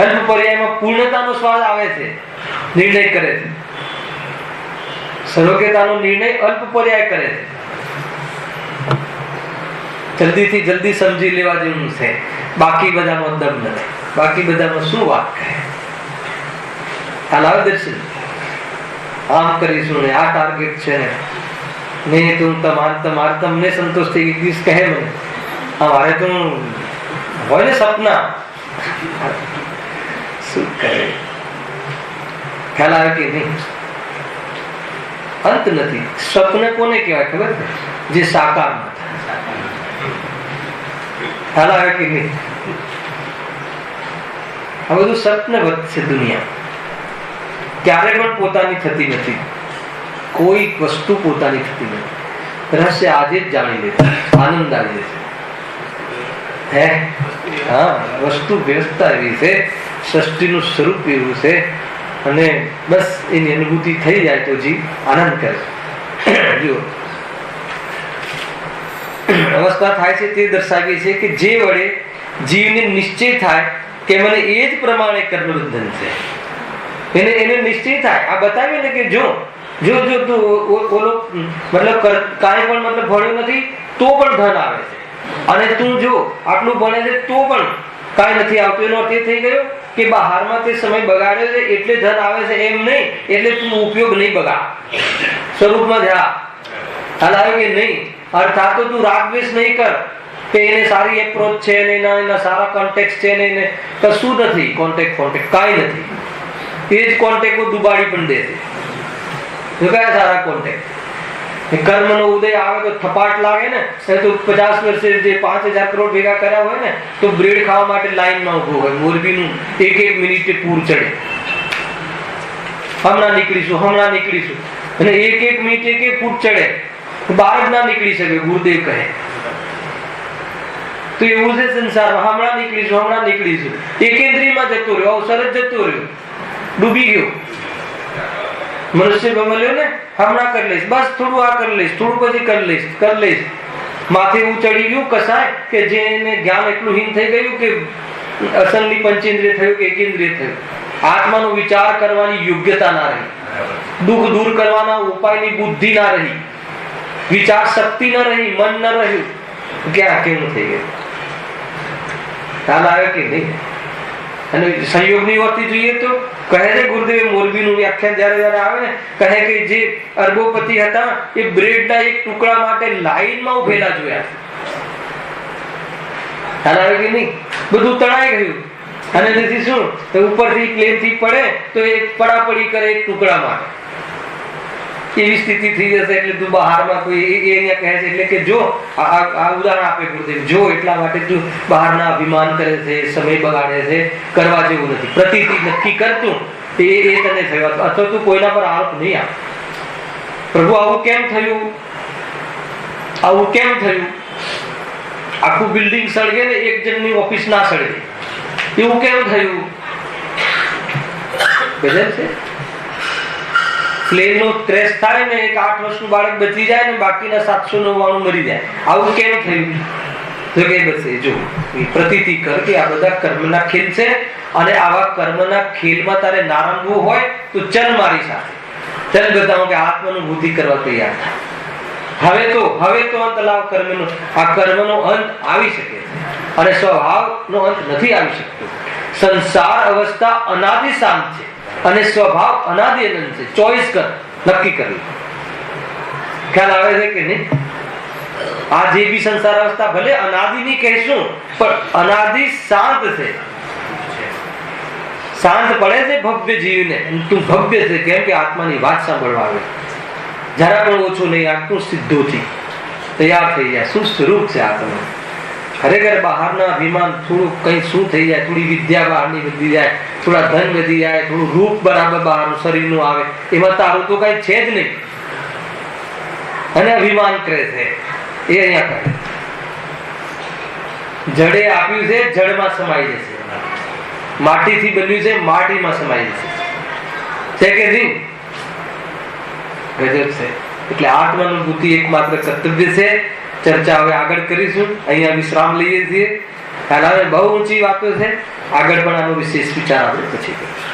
અલ્પ પર્યાયમાં પૂર્ણતાનો સ્વાદ આવે છે, નિર્ણય કરે છે. સર્વજ્ઞતાનો નિર્ણય અલ્પ પર્યાય કરે છે. જલ્દીથી જલ્દી સમજી લેવા જેવું છે. બાકી બધામાં દમ નથી. બાકી બધામાં શું વાત કરે? હાલ દર્શન આમ કરીશું ને, આ ટાર્ગેટ છે ને, નહીં તું તમારે તમને સંતોષ થઈ ગઈ કહે મને, મારે તો હોય ને સપના, શું કરે? ખ્યાલ આવે કે નહીં? અંત નથી. સ્વપ્ન કોને કહેવાય ખબર? જે સાકાર ન થાય. ખ્યાલ આવે કે નહીં? આ બધું સ્વપ્નવત છે. દુનિયા ક્યારે પણ પોતાની થતી નથી. કોઈ વસ્તુ પોતાની થતી નથી. રહસ્ય આજે જ જાણી લે, આનંદ આવી જશે. હા, વસ્તુ વ્યવસ્થા એવી છે, સૃષ્ટિનું સ્વરૂપ એવું છે. અને બસ એની અનુભૂતિ થઈ જાય તો જીવ આનંદ કરે. જો અવસ્થા થાય છે તે દર્શાવી છે કે જે વડે જીવને નિશ્ચય થાય કે મને એ જ પ્રમાણે કર્મ બંધન છે. એને નિશ્ચય થાય. આ બતાવીએ ને કે જો જો તું ઓલો મતલબ કાંઈ પણ મતલબ ભણ્યો નથી તો પણ ધન આવે છે, અને તું જો આટલું ભણે છે તો પણ કાંઈ નથી આવતું, એનો અર્થ એ થઈ ગયો કે બહારમાં તે સમય બગાડ્યો છે એટલે ધન આવે છે એમ નહીં. એટલે તું ઉપયોગ નહીં બગાડ, સ્વરૂપમાં જા. હાલ આવ્યો કે નહીં? અર્થાત તો તું રાગદ્વેષ નહીં કર કે એને સારી એપ્રોચ છે ને એના સારા કોન્ટેક્ટ છે ને એને કશું નથી, કોન્ટેક્ટ કાંઈ નથી. એ જ કોન્ટેક્ટ દુબાડી પણ દે છે. કયા સારા કોન્ટેક્ટ? કર્મનો ઉદય આવે તો થપાટ લાગે ને, તો 50 વર્ષે જે 5000 કરોડ ભેગા કર્યા હોય ને તો બ્રેડ ખાવા માટે લાઈનમાં ઉભો હોય. મોરબીનું એક મિનિટે પૂર ચડે, હમણાં નીકળીશું, અને એક મિનિટે એક ફૂટ ચડે, બહાર જ ના નીકળી શકે, ગુરુદેવ કહે. તો એવું છે સંસારમાં, હમણાં નીકળીશું, એકેન્દ્રીયમાં જતો રહ્યો, અવસર જ જતો રહ્યો, ડૂબી ગયો. મનુષ્ય ગમલ્યો ને, હમણાં કરી લઈશ, બસ થોડું આ કરી લઈશ, થોડું પછી કરી લઈશ. માથે એવું ચડી ગયું કસાય કે જેને જ્ઞાન એટલું હીન થઈ ગયું કે અસંગની પંચેન્દ્રિય થયું કે એકેન્દ્રિય થયું. આત્માનો વિચાર કરવાની યોગ્યતા ના રહી, દુઃખ દૂર કરવાના ઉપાયની બુદ્ધિ ના રહી, વિચાર શક્તિ ન રહી, મન ન રહ્યું. ક્યાં કેવું થઈ ગયું? ખ્યાલ આવ્યો કે નહીં? અને સંયોગની વાતથી જોઈએ તો કહે છે ગુરુદેવ મોરબીનું વ્યાખ્યાન જયારે આવે ને, કહે કે જે અરબોપતિ હતા એ બ્રેડના એક ટુકડા માટે લાઈનમાં ઉભેલા જોયા. ખ્યાલ આવ્યો કે નહીં? બધું તણાઈ ગયું, અને તેથી શું ઉપરથી પ્લેનથી પડે તો એ પડાપડી કરે એક ટુકડા માટે. એવી સ્થિતિ થઈ જશે. એટલે તું બહારમાં કોઈ અહીંયા કહે છે એટલે કે જો આ ઉદાહરણ આપે ગુરુદેવ, જો એટલા માટે તું બહારના અભિમાન કરે છે, સમય બગાડે છે, કરવા જેવું નથી. પ્રતિતિ નક્કી કરતું એ તને થયું, અથવા તું કોઈના પર આરોપ નહીં આપ. પ્રભુ આવું કેમ થયું? આખું બિલ્ડિંગ સળગે ને એક જણની ઓફિસ ના સળગે, એવું કેમ થયું? ગજબ છે. પ્લેન નો ક્રેશ થાય ને, એક 8 વર્ષનું બાળક બચી જાય ને બાકીના 799 મરી જાય. આવું કેમ થયું? તો કે બસ જો પ્રતીતિ કર કે આ બધા કર્મના ખેલ છે, અને આવા કર્મના ખેલમાં તારે ના રમવું હોય તો ચલ મારી સાથે, ચલ બતાવું કે આત્માનુભૂતિ કરવા તૈયાર થાય. હવે તો અંત લાવ કર્મનો. આ કર્મનો અંત આવી શકે છે, અને સ્વભાવનો અંત નથી આવી શકતો. સંસાર અવસ્થા અનાદિ શાંત છે, અને સ્વભાવ અનાદિ અનંત છે. ચોઈસ કર, નક્કી કરી. ખ્યાલ આવે છે કે નહીં? આ જે બી સંસાર અવસ્થા ભલે અનાદિ ની કહેશું, પણ અનાદિ શાંત છે. શાંત પડે છે ભવ્ય જીવને. તું ભવ્ય છે કેમ કે આત્માની વાત સાંભળવા આવે, જરા પણ ઓછું નહીં, આટલું સિદ્ધોથી તૈયાર થઈ જાય. શું સ્વરૂપ છે આત્મા? ખરેખર બહારના અભિમાન થોડું કઈ શું થઈ જાય, થોડી વિદ્યા બહારની વધી જાય, થોડા ધન વધી જાય, થોડું રૂપ બરાબર બહારનું શરીરનું આવે, એમાં તારું તો કઈ છે જ નહીં, અને અભિમાન કરે છે. એ અહીંયા કરે, જડે આપ્યું છે જડમાં સમાઈ જશે, માટીથી બન્યું છે માટીમાં સમાઈ જશે. છે કે નહીં? ગજબ છે. એટલે આત્માનુભૂતિ એકમાત્ર કર્તવ્ય છે. ચર્ચા હવે આગળ કરીશું, અહીંયા વિશ્રામ લઈએ છીએ. હવે બહુ ઊંચી વાતો છે, આગળ પણ આનો વિશેષ વિચાર આપણે પછી કરીશું.